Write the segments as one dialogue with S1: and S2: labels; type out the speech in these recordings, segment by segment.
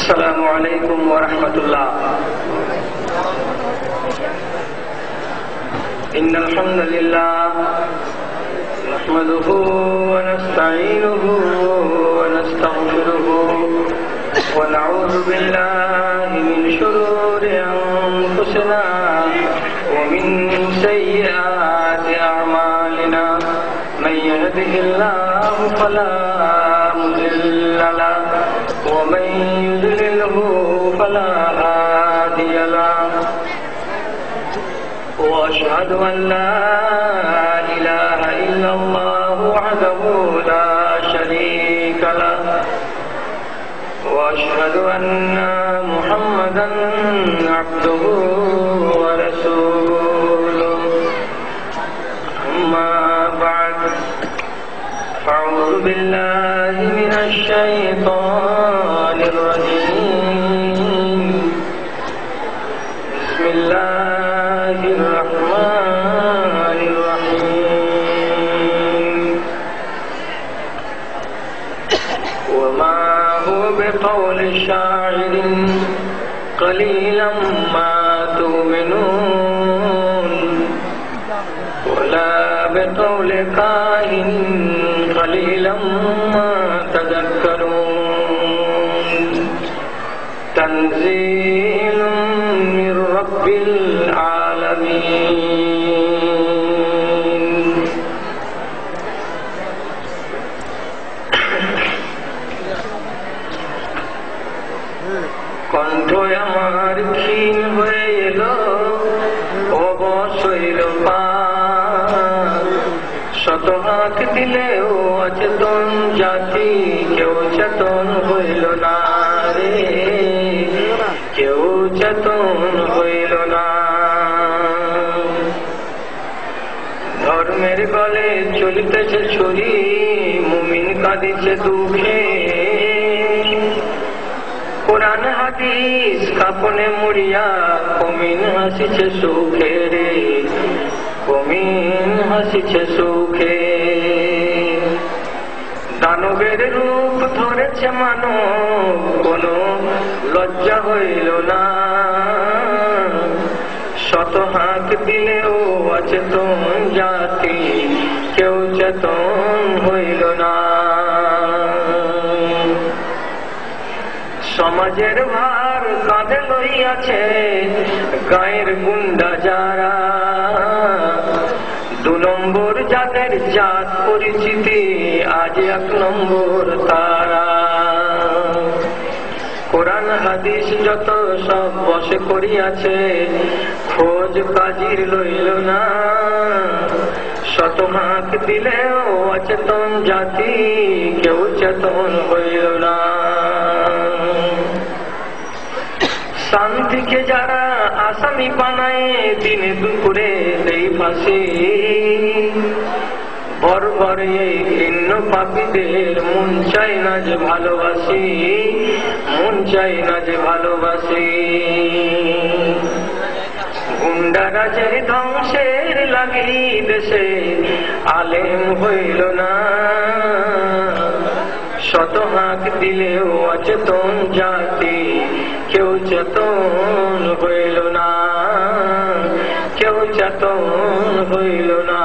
S1: السلام عليكم ورحمة الله. إن الحمد لله نحمده ونستعينه ونستغفره ونعوذ بالله من شرور أنفسنا ومن سيئات أعمالنا. من يهده الله فلا مضل له ومن يضلله فلا هادي له. وأشهد أن لا إله إلا الله وحده لا شريك له وأشهد أن محمدا عبده ورسوله. أما بعد فأعوذ بالله من الشيطان الرجيم. بسم الله الرحمن الرحيم. وما هو بقول شاعر قليلا ما تؤمنون ولا بقول كاهن قليلا ما تذكرون. تنزيل من رب العالمين. কণ্ঠ আমার ক্ষীণ হয়ে এলো অবশ্যই শত হাত দিলেও অচেতন জাতি কেউ চেতন হইল না রে, কেউ চেতন হইল না। ধর্মের গলে চলিতেছে ছুরি, মুমিন কাঁদিছে দুঃখে। কোরআন হাদিস কাপনে মুড়িয়া কমিন হাসিছে সুখে রে, কমিন হাসিছে সুখে। দানবের রূপ ধরেছে মানব, কোনো লজ্জা হইল না। শত হাত দিলেও অচেতন জাতি কেউ চেতন হইল না। সমাজের ভার কাঁধে লইয়াছে গায়ের গুন্ডা যারা, দু নম্বর যাদের জাত পরিচিতি আজ এক নম্বর তারা। কোরআন হাদিস যত সব বসে করিয়াছে, খোঁজ কাজির লইল না। শত হাত দিলেও অচেতন জাতি কেউ চেতন হইল না। শান্তিকে যারা আসামি বানায় দিনে দুপুরে দেই ফাঁসি, বর্বর এই ঘৃণ্য পাপীদের মন চাই না যে ভালোবাসি, মন চাই না যে ভালোবাসি। গুন্ডারাজের ধ্বংসের লাগি দেশে আলেম হইল না। শত হাত দিলেও অচেতন জাতি কেউ চেতন হইল না, কেউ চেতন হইল না।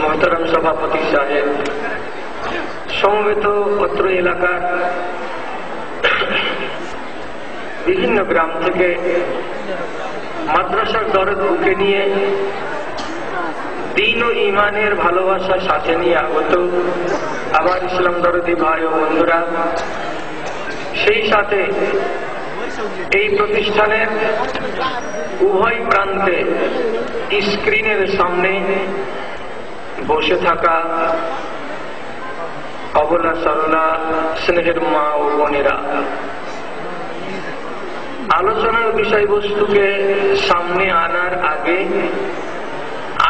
S1: মোহতারাম সভাপতি সাহেব, সমবেত অত্র এলাকার বিভিন্ন গ্রাম থেকে মাদ্রাসার দরদ বুকে নিয়ে দিন ও ইমানের ভালোবাসা সাথে নিয়ে আগত আমার ইসলাম দরদি ভাই ও বন্ধুরা, সেই সাথে এই প্রতিষ্ঠানের উভয় প্রান্তে স্ক্রিনের সামনে বসে থাকা অবলা সরলা স্নেহের মা ও বোনেরা, আলোচনার বিষয়বস্তুকে সামনে আনার আগে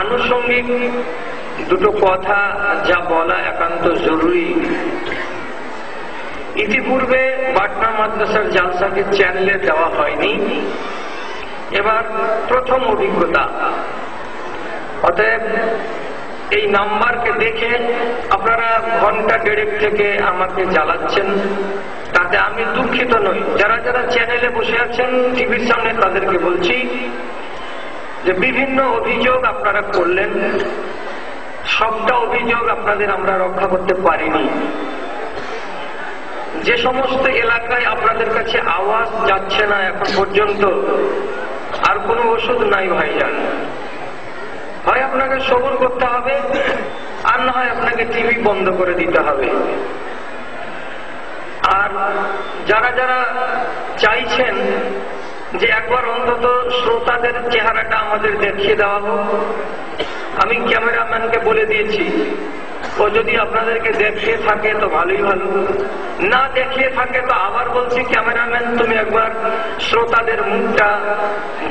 S1: আনুষঙ্গিক দুটো কথা যা বলা একান্ত জরুরি। ইতিপূর্বে পাটনা মাদ্রাসার জালসাকে চ্যানেলে দেওয়া হয়নি, এবার প্রথম অভিজ্ঞতা। অতএব এই নাম্বারকে দেখে আপনারা ঘন্টা দেড়েক থেকে আমাকে জ্বালাচ্ছেন, তাতে আমি দুঃখিত নই। যারা যারা চ্যানেলে বসে আছেন টিভির সামনে তাদেরকে বলছি যে বিভিন্ন অভিযোগ আপনারা করলেন, সবটা অভিযোগ আপনাদের আমরা রক্ষা করতে পারিনি। যে সমস্ত এলাকায় আপনাদের কাছে আওয়াজ যাচ্ছে না এখন পর্যন্ত, আর কোনো ওষুধ নাই ভাইজান। হয় আপনাকে সবুর করতে হবে, আর না হয় আপনাকে টিভি বন্ধ করে দিতে হবে। আর যারা যারা চাইছেন যে একবার অন্তত শ্রোতাদের চেহারাটা আমাদের দেখিয়ে দেওয়া হোক, আমি ক্যামেরাম্যানকে বলে দিয়েছি, ও যদি আপনাদেরকে দেখিয়ে থাকে তো ভালোই ভালো, না দেখিয়ে থাকে তো আবার বলছি ক্যামেরাম্যান তুমি একবার শ্রোতাদের মুখটা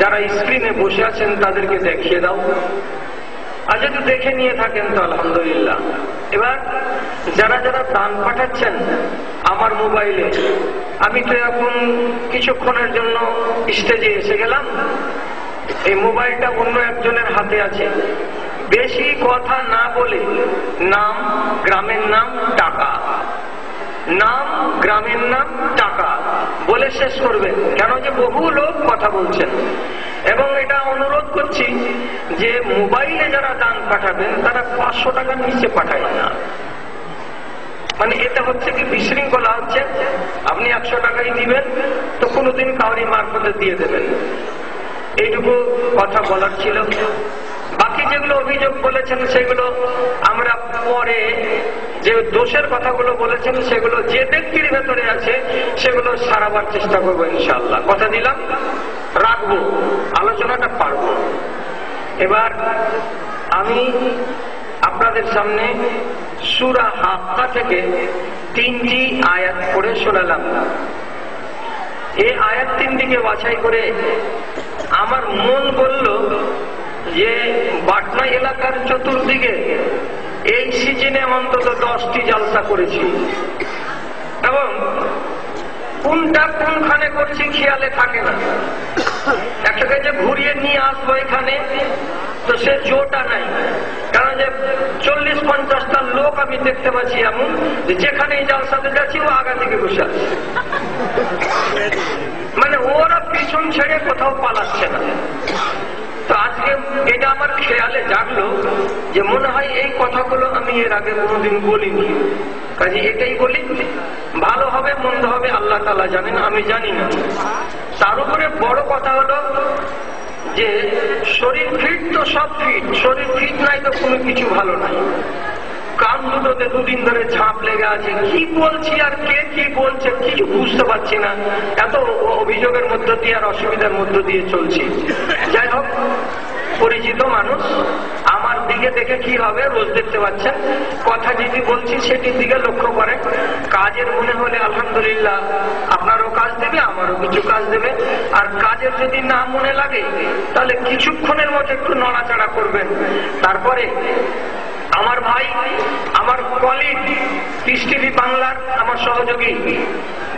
S1: যারা স্ক্রিনে বসে আছেন তাদেরকে দেখিয়ে দাও। আর যদি দেখে নিয়ে থাকেন তো আলহামদুলিল্লাহ। এবার যারা যারা দান পাঠাচ্ছেন আমার মোবাইলে, আমি তো এখন কিছুক্ষণের জন্য স্টেজে এসে গেলাম, এই মোবাইলটা অন্য একজনের হাতে আছে। বেশি কথা না বলে নাম, গ্রামের নাম, টাকা, নাম, গ্রামের নাম, টাকা বলে শেষ করবেন, কেন যে বহু লোক কথা বলছেন। এবং এটা অনুরোধ করছি যে মোবাইলে যারা দান পাঠাবেন তারা 500 টাকার নিচে পাঠায় না। মানে এটা হচ্ছে কি বিশৃঙ্খলা হচ্ছে, আপনি 100 টাকাই দিবেন তো কোনোদিন কাউরি মারফতে দিয়ে দেবেন। এইটুকু কথা বলার ছিল। বাকি যেগুলো অভিযোগ বলেছেন সেগুলো আমরা পরে, যে দোষের কথাগুলো বলেছেন সেগুলো যে ব্যক্তির ভেতরে আছে সেগুলো সারাবার চেষ্টা করবো ইনশাআল্লাহ। কথা দিলাম, রাখবো, আলোচনাটা পারবো। এবার আমি আপনাদের সামনে সূরা হাক্কা থেকে 3টি আয়াত পড়ে শোনালাম। এই আয়াত 3 দিকে বাছাই করে আমার মন বলল যে পাটনা এলাকার চতুর্দিকে এই সিজনে অন্তত 10টি জালসা করেছি, এবং কোনটা কোনখানে করছি খেয়ালে থাকে না। একটাকে যে ঘুরিয়ে নিয়ে আসবো এখানে, তো সে জোটা নাই, কারণ যে 40-50টা লোক আমি দেখতে পাচ্ছি এমন যেখানে এই জালসাতে যাচ্ছি ও আগা থেকে বসে আছে, মানে ওরা পিছন ছেড়ে কোথাও পালাচ্ছে না। তো আজকে এটা আমার খেয়ালে জাগলো যে মনে হয় এই কথাগুলো আমি এর আগে কোনোদিন বলিনি, কাজে এটাই বলি। ভালো হবে মন্দ হবে আল্লাহ তাআলা জানেন, আমি জানি না। তার উপরে বড় কথা হলো যে শরীর ফিট তো সব ফিট, শরীর ফিট নাই তো কোনো কিছু ভালো নাই। কান দুটোতে 2 দিন ধরে ঝাঁপ লেগে আছে, কি বলছি আর কে কি বলছে কিছু বুঝতে পারছি না, এত অভিযোগের মধ্য দিয়ে আর অসুবিধার মধ্য দিয়ে চলছি। যাই হোক, পরিচিত মানুষ, আমার দিকে দেখে কি হবে রোজ দেখতে পাচ্ছেন, কথা যেটি বলছি সেটির দিকে লক্ষ্য করেন। কাজের মনে হলে আলহামদুলিল্লাহ আপনারও কাজ দেবে, আমারও কিছু কাজ দেবে। আর কাজের যদি না মনে লাগে তাহলে কিছুক্ষণের মধ্যে একটু নড়াচড়া করবেন। তারপরে আমার ভাই, আমার কলিগ, পিস টিভি বাংলার আমার সহযোগী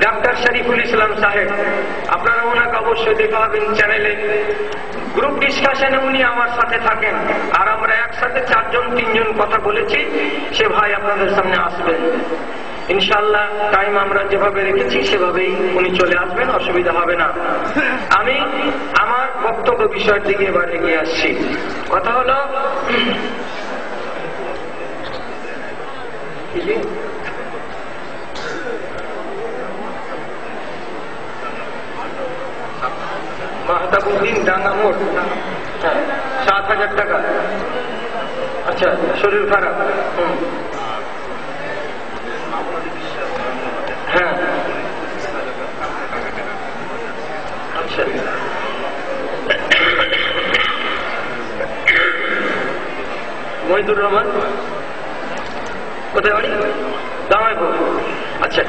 S1: ডাক্তার শরীফুল ইসলাম সাহেব, আপনারা ওনাকে অবশ্যই দেখা হবেন চ্যানেলে। গ্রুপ ডিসকাশনে উনি আমার সাথে থাকেন, আর আমরা একসাথে 4-3 কথা বলেছি। সে ভাই আপনাদের সামনে আসবেন ইনশাআল্লাহ। টাইম আমরা যেভাবে রেখেছি সেভাবেই উনি চলে আসবেন, অসুবিধা হবে না। আমি আমার বক্তব্য বিষয়ের দিকে এবার এগিয়ে আসছি। কথা হলো মাহতাবুদ্দিন ডাঙ্গা মোড়, 7,000 টাকা। আচ্ছা, শরীর খারাপ? হ্যাঁ, আচ্ছা। মহিদুর রহমান কোথায় বাড়ি? জামাইপুর। আচ্ছা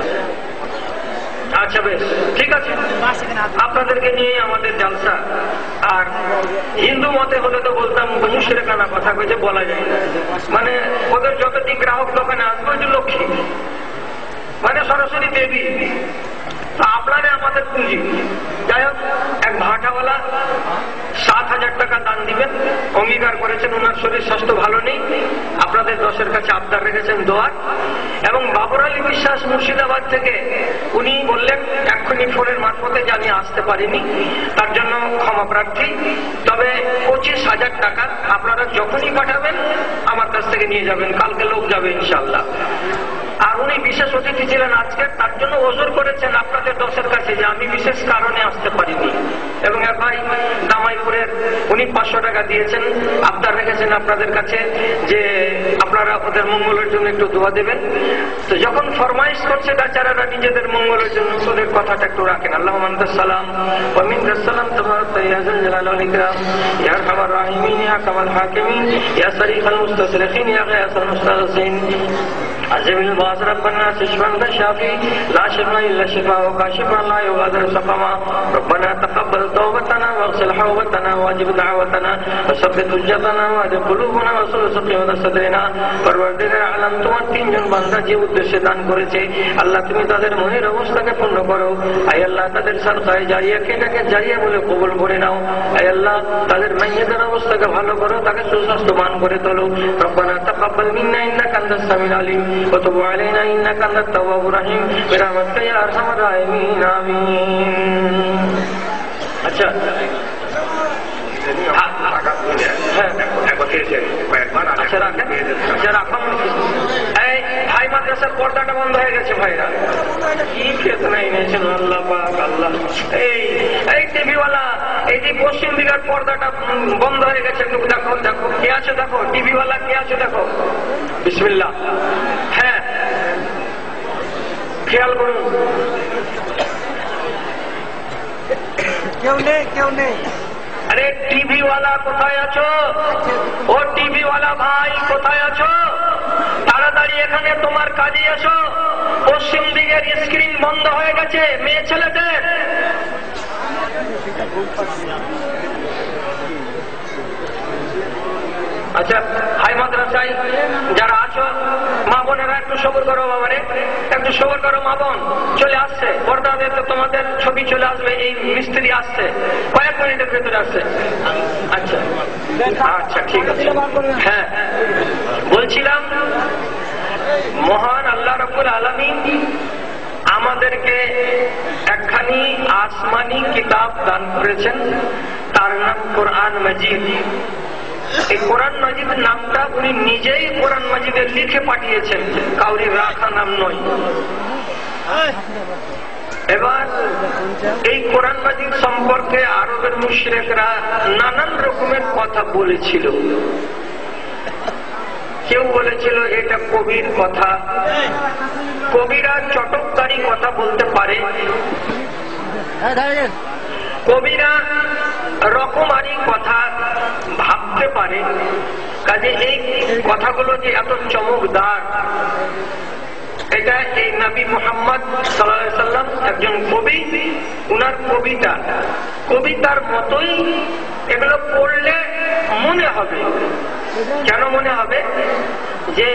S1: আচ্ছা, বেশ ঠিক আছে। আপনাদেরকে নিয়ে আমাদের জালসা। আর হিন্দু মতে হলে তো বলতাম মুশরিকানা কথা কইছে, বলা যায় না। মানে ওদের যতটি গ্রাহক দোকানে আসবে ওই যে লক্ষ্মী, মানে সরাসরি দেবী। তা আপনারা আমাদের পুঁজি। যাই হোক, এক ভাটাওয়ালা 7,000 টাকা দান দিবেন অঙ্গীকার করেছেন। ওনার শরীর স্বাস্থ্য ভালো নেই, আপনাদের দশের কাছে আবদার রেখেছেন দোয়ার। এবং বাবর আলী বিশ্বাস মুর্শিদাবাদ থেকে উনি বললেন এক্ষুনি ফোনের মারফতে যে আমি আসতে পারিনি, তার জন্য ক্ষমা প্রার্থী। তবে 25,000 টাকা আপনারা যখনই পাঠাবেন আমার কাছ থেকে নিয়ে যাবেন, কালকে লোক যাবে ইনশাল্লাহ। আর উনি বিশেষ অতিথি ছিলেন আজকে, তার জন্য ওজোর করেছেন আপনাদের দশের কাছে যে আমি বিশেষ কারণে আসতে পারিনি। এবং এক ভাই দামাইপুরের উনি 500 টাকা দিয়েছেন, আবদার রেখেছেন আপনাদের কাছে যে আপনারা ওদের মঙ্গলের জন্য একটু দোয়া দেবেন। তো যখন ফরমাইশ করছে বেচারারা নিজেদের মঙ্গলের জন্য, ওদের কথাটা একটু রাখেন। আল্লাহুম্মা আনতাস সালাম ওয়া মিনকাস সালাম তাবারাকতা ইয়া যাল জালালি ওয়াল ইকরাম ইয়া আরহামার রাহিমিন ইয়া কামাল হাকিমিন ইয়া সারিফাল মুস্তাসরিফিন ইয়া গিয়াসাল মুস্তাগিসিন আজমিল বাস রব্বানা শিফান শাফি লা শিফা ইল্লা শিফাউক শিফান লা ইউগাদিরু সাকামা রব্বানা তাকাব্বাল তাওবাতানা ওয়াগসিল হাওবাতানা ওয়াজিব দাওয়াতানা ওয়াসাব্বিত হুজ্জাতানা ওয়াজব কুলুবানা ওয়াসুল সাকিওয়াতা সাদরিনা। পরওয়ারদিগার আলম, তোমার তিনজন বান্দা যে উদ্দেশ্যে দান করেছে আল্লাহ তুমি তাদের মনের অবস্থাকে পূর্ণ করো। আয় আল্লাহ তাদের সাদকায়ে জারিয়াকে এটাকে জারিয়া বলে কবুল করে নাও। আয় আল্লাহ তাদের মাইয়াদের অবস্থাকে ভালো করো, তাকে সুস্বাস্থ্যবান করে তোলো। রব্বানা তাকাব্বাল মিন্না ইন্নাকা আনতাস সামিউল আলিম ওয়া তুব আলাইনা ইন্নাকা আনতাত তাওয়াবুর রহিম বিরহমাতিকা ইয়া আরহামার রাহিমিন আমিন। আচ্ছা, ভাই মাদ্রাসার পর্দাটা বন্ধ হয়ে গেছে। ভাইরা কি খেত নাই নিয়েছেন আল্লাহ পাক আল্লাহ। এই টিভিওয়ালা, এই যে পশ্চিম দিকের পর্দাটা বন্ধ হয়ে গেছে, একটু দেখো দেখো কে আছে, দেখো টিভিওয়ালা কে আছে দেখো। বিসমিল্লাহ। হ্যাঁ, খেয়াল করুন।
S2: কেউ নেই, কেউ নেই।
S1: আরে টিভিওয়ালা কোথায় আছো? ও টিভিওয়ালা ভাই কোথায় আছো? তাড়াতাড়ি এখানে তোমার কাজে এসো। পশ্চিম দিকের স্ক্রিন বন্ধ হয়ে গেছে মেয়ে ছেলেদের। আচ্ছা, হাই মাদ্রাসায় যারা আছো মা বোনেরা একটু সবর করো, বাবারে একটু সবর করো। মা বোন চলে আসছে, পর্দা দেখতে তোমাদের ছবি চলে আসবে। এই মিস্ত্রি আসছে, কয়েক মিনিটের ভেতরে আসছে। আচ্ছা আচ্ছা, ঠিক আছে। হ্যাঁ, বলছিলাম মহান আল্লাহ রাব্বুল আলামিন আমাদেরকে একখানি আসমানি কিতাব দান করেছেন, তার নাম কোরআন মাজিদ। এই কোরআন মাজিদের নামটা উনি নিজেই কোরআন মাজিদে লিখে পাঠিয়েছেন, কাউরি রাখা নাম নয়। এবার এই কোরআন মাজিদ সম্পর্কে আরবের মুশরিকরা নানান রকমের কথা বলেছিল। কেউ বলেছিল এটা কবির কথা, কবিরা চটকদারি কথা বলতে পারে, কবিরা রকমারি কথা ভাবতে পারে। কাজে এই কথাগুলো যে এত চমকদার, এটা এই নবী মুহাম্মদ সাল্লাল্লাহু আলাইহি সাল্লাম একজন কবি, উনার কবিতার মতোই এগুলো পড়লে মনে হবে। কেন মনে হবে? যে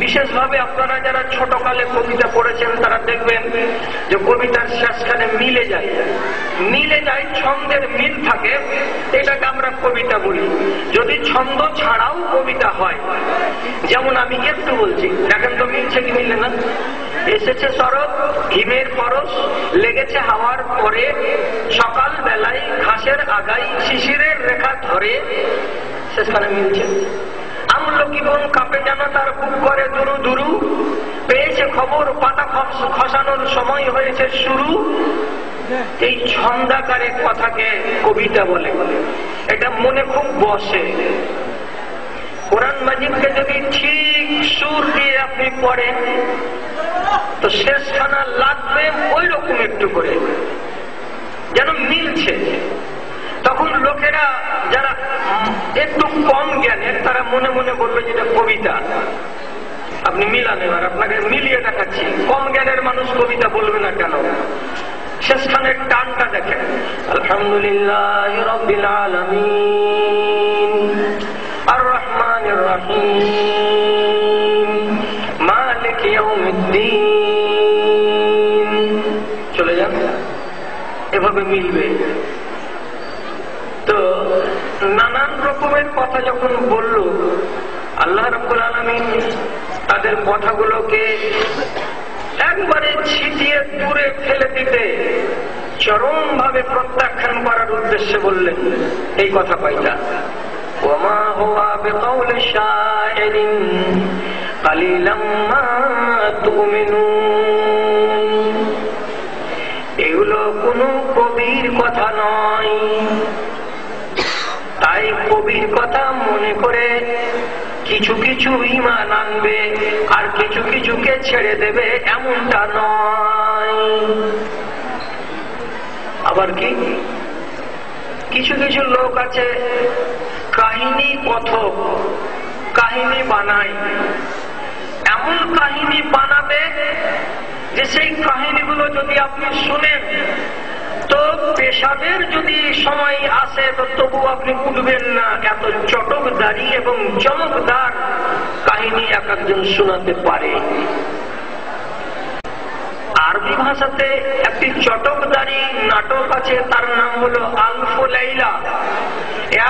S1: বিশেষভাবে আপনারা যারা ছোটকালে কবিতা পড়েছেন তারা দেখবেন যে কবিতার শেষখানে মিলে যায়, ছন্দের মিল থাকে, এটাকে আমরা কবিতা বলি। যদি ছন্দ ছাড়াও কবিতা হয়, যেমন আমি একটু বলছি, দেখেন তো মিলছে কি মিলে না। এসেছে শরৎ, হিমের পরশ লেগেছে হাওয়ার পরে, সকাল বেলায় ঘাসের আগায় শিশিরের রেখা ধরে, শেষখানে মিলছে। আমলকি বন কাঁপে যেন তার বুক করে দুরু দুরু, পেয়েছে খবর পাতা খসানোর সময় হয়েছে শুরু। এই ছন্দাকারে কথাকে কবিতা বলে, এটা মনে খুব বসে। কোরআন মাজিদকে যদি ঠিক সুর দিয়ে আপনি পড়েন তো শেষখানা লাগবে ওই রকম একটু করে, যেন মিলছে। তখন লোকেরা যারা একটু কম জ্ঞানের তারা মনে মনে বলবে যেটা কবিতা। আপনি মিলান, এবার আপনাকে মিলিয়ে দেখাচ্ছি। কম জ্ঞানের মানুষ কবিতা বলবে না কেন? শেষখানের টানটা দেখেন। আলহামদুলিল্লাহ রাব্বিল আলামিন আর রহমানির রহিম মালিক ইয়াউমিদ্দিন মিলবে। তো নানান রকমের কথা যখন বলল, আল্লাহ রাব্বুল আলামিন তাদের কথাগুলোকে একবারে ছিটিয়ে দূরে ফেলে দিতে চরম ভাবে প্রত্যাখ্যান করার উদ্দেশ্যে বললেন এই কথা কয়টা, ওমা হুয়া বিকাউলি শাইরিন কালিলাম মা তুমিনুন। এগুলো কোনো কবির কথা নয়, তাই কবির কথা মনে করে কিছু কিছু ঈমান আনবে আর কিছু কিছুকে ছেড়ে দেবে এমনটা নয়। আবার কি কিছু কিছু লোক আছে কাহিনী কথক, কাহিনী বানায়, এমন কাহিনী বানাবে যে সেই কাহিনীগুলো যদি আপনি শুনেন তো পেশাবের যদি সময় আসে তো তবু আপনি উঠবেন না, এত চটকদারি এবং চমকদার কাহিনী এক একজন শোনাতে পারে। আরবি ভাষাতে একটি চটকদারি নাটক আছে, তার নাম হলো আলফ লাইলা,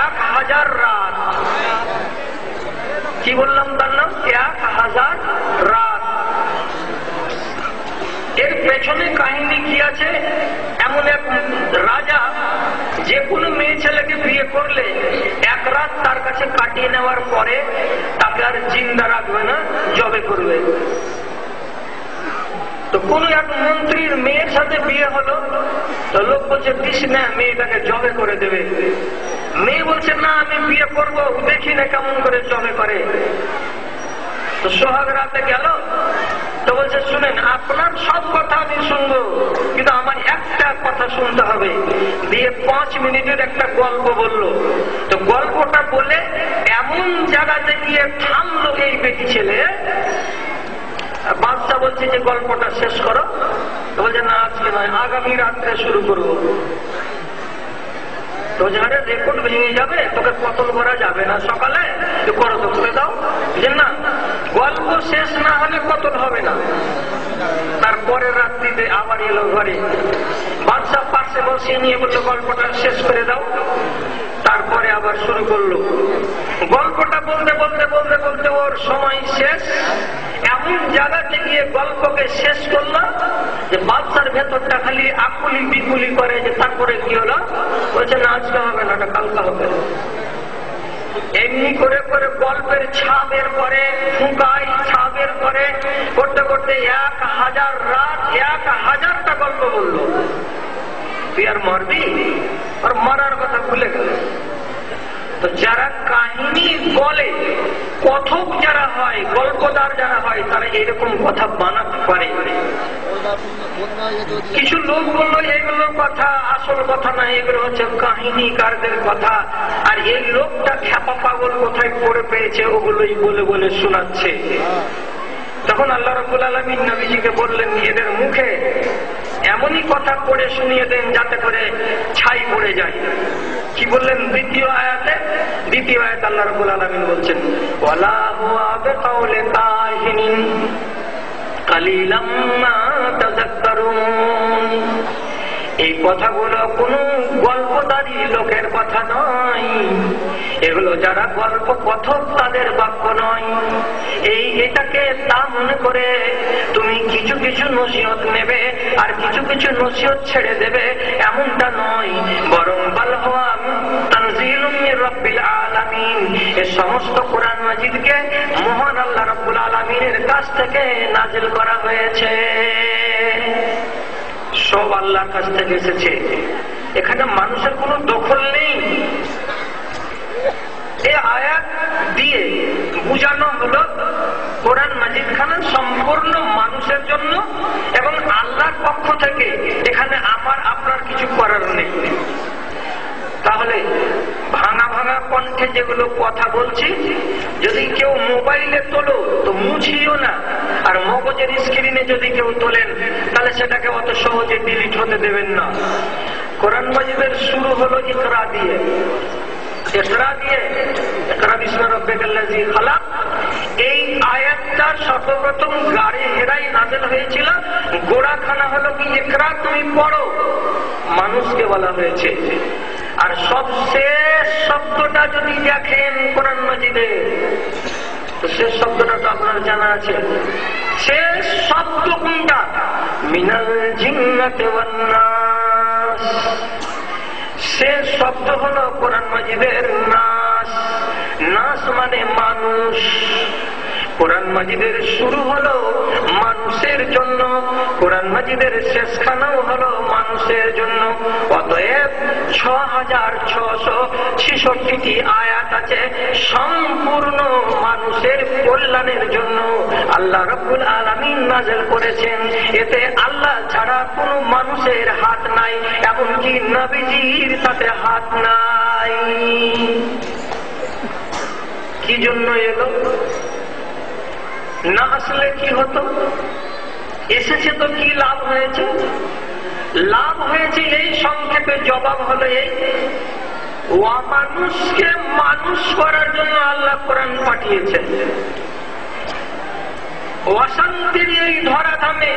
S1: 1000 রাত। কি বললাম তার নাম? 1000 রাত। এর পেছনে কাহিনী কি আছে? এমন এক রাজা যে কোনো মেয়ে ছেলেকে বিয়ে করলে এক রাত তার কাছে কাটিয়ে নেওয়ার পরে তাকে আর জিন্দা রাখবে না, জবে করবে। তো কোন এক মন্ত্রীর মেয়ের সাথে বিয়ে হলো, তো লোক বলছে দিস না, মেয়েটাকে জবে করে দেবে। মেয়ে বলছে না, আমি বিয়ে করবো, দেখি না কেমন করে জবে করে। তো সোহাগ রাতে গেল, তো বলছে শুনেন আপনার সব কথা আমি শুনবো, কিন্তু আমার একটা কথা শুনতে হবে। দিয়ে 5 মিনিটের একটা গল্প বললো। তো গল্পটা বলে এমন জায়গাতে গিয়ে থামলো এই বেটি ছেলে। বাদশা বলছে যে গল্পটা শেষ করো। তো বলছে না আজকে নয়, আগামী রাত্রে শুরু করবো। তো যারা রেকর্ড ভেঙে যাবে, তোকে কতল করা যাবে না সকালে, তো করো তো করে দাও। যে না, গল্প শেষ না হলে কতল হবে না। তারপরে রাত্রিতে আবার এলো ঘরে, বাদশা পাশে বসিয়ে নিয়ে বললো গল্পটা শেষ করে দাও। তারপরে আবার শুরু করলো গল্পটা বলতে বলতে বলতে বলতে ওর সময় শেষ। এমন জায়গাতে গিয়ে গল্পকে শেষ করলো যে বাদশার ভেতরটা খালি আকুলি বিকুলি করে যে তারপরে কি হলো। বলছে না আজকে হবে না, কালকা হবে। এমনি করে করে গল্পের ছাপের পরে ফুকাই ছাপের পরে করতে করতে 1000 রাত 1000টা গল্প বললো। তুই আর মরবি? আর মরার কথা ভুলে গেল। তো যারা কাহিনী বলে, কথক যারা হয়, গল্পদার যারা হয়, তারা এরকম কথা বানাতে পারে। কিছু লোক বললো এগুলো কথা আসল কথা না, এগুলো হচ্ছে কাহিনীকারদের কথা। আর এই লোকটা খ্যাপা পাগল কোথায় পড়ে পেয়েছে ওগুলোই বলে বলে শোনাচ্ছে। তখন আল্লাহ রাব্বুল আলামিন নবীজিকে বললেন এদের মুখে এমনই কথা পড়ে শুনিয়ে দেন যাতে করে ছাই পড়ে যায়। কি বললেন দ্বিতীয় আয়াতে? দ্বিতীয় আয়াত আল্লাহ রাব্বুল আলামিন বলছেন ওয়ালা হুয়া বিকাউলি কাহিনিন কালিলাম মা তাযাক্কারুন। এই কথাগুলো কোন গল্পদারি লোকের কথা নয়, এগুলো যারা গল্প কথক তাদের বাক্য নয়। এটাকে তা মনে করে তুমি কিছু কিছু নসিহত নেবে আর কিছু কিছু নসিহত ছেড়ে দেবে এমনটা নয়, বরং বাল হুয়া তানজিলুম মির রাব্বিল আলামিন। এই সমস্ত কোরআন মাজিদকে মহান আল্লাহ রাব্বুল আলামিনের কাছ থেকে নাজিল করা হয়েছে। সব আল্লাহর কাছ থেকে এসেছে, এখানে মানুষের কোনো দখল নেই। এই আয়াত দিয়ে বুঝানো হলো কোরআন মাজিদ খানা সম্পূর্ণ মানুষের জন্য এবং আল্লাহর পক্ষ থেকে, এখানে আমার আপনার কিছু করার নেই। তাহলে ভাঙা ভাঙা কণ্ঠে যেগুলো কথা বলছি, যদি কেউ মোবাইলে তোলো তো মুছিও না, আর মগজের স্ক্রিনে যদি কেউ তোলেন তাহলে সেটাকে অত সহজে ডিলিট হতে দেবেন না। কোরআন মাজিদের শুরু হলো ইকরা দিয়ে, ইকরা দিয়ে, ইকরা বিস্মি রাব্বিকাল্লাযী খালাক, এই আয়াতটা সর্বপ্রথম গাড়ি হেরাই নাযিল হয়েছিল। গোড়াখানা হলো কি ইকরা, তুমি পড়ো, মানুষকে বলা হয়েছে। আর সবশেষ শব্দটা যদি দেখেন কোরআন মাজিদে, তো শেষ শব্দটা তো আপনার জানা আছে। শেষ শব্দ কোনটা? মিনাল জিন্নাতি ওয়ান নাস। শেষ শব্দ হলো কোরআন মাজিদের নাস। নাস মানে মানুষ। কোরআন মাজিদের শুরু হলো মানুষের জন্য, কোরআন মাজিদের শেষখানাও হলো মানুষের জন্য। অতএব 6666টি আয়াত আছে সম্পূর্ণ মানুষের কল্যাণের জন্য আল্লাহ রাব্বুল আলামিন নাযিল করেছেন। এতে আল্লাহ ছাড়া কোনো মানুষের হাত নাই, এমনকি নবীজির সাথে হাত নাই। কি জন্য এলো? না আসলে কি হতো? এসেছে তো কি লাভ হয়েছে? লাভ হয়েছে এই সংক্ষেপে জবাব হলো এই, মানুষকে মানুষ করার জন্য আল্লাহ কোরআন পাঠিয়েছেন। অশান্তির এই ধরাধামে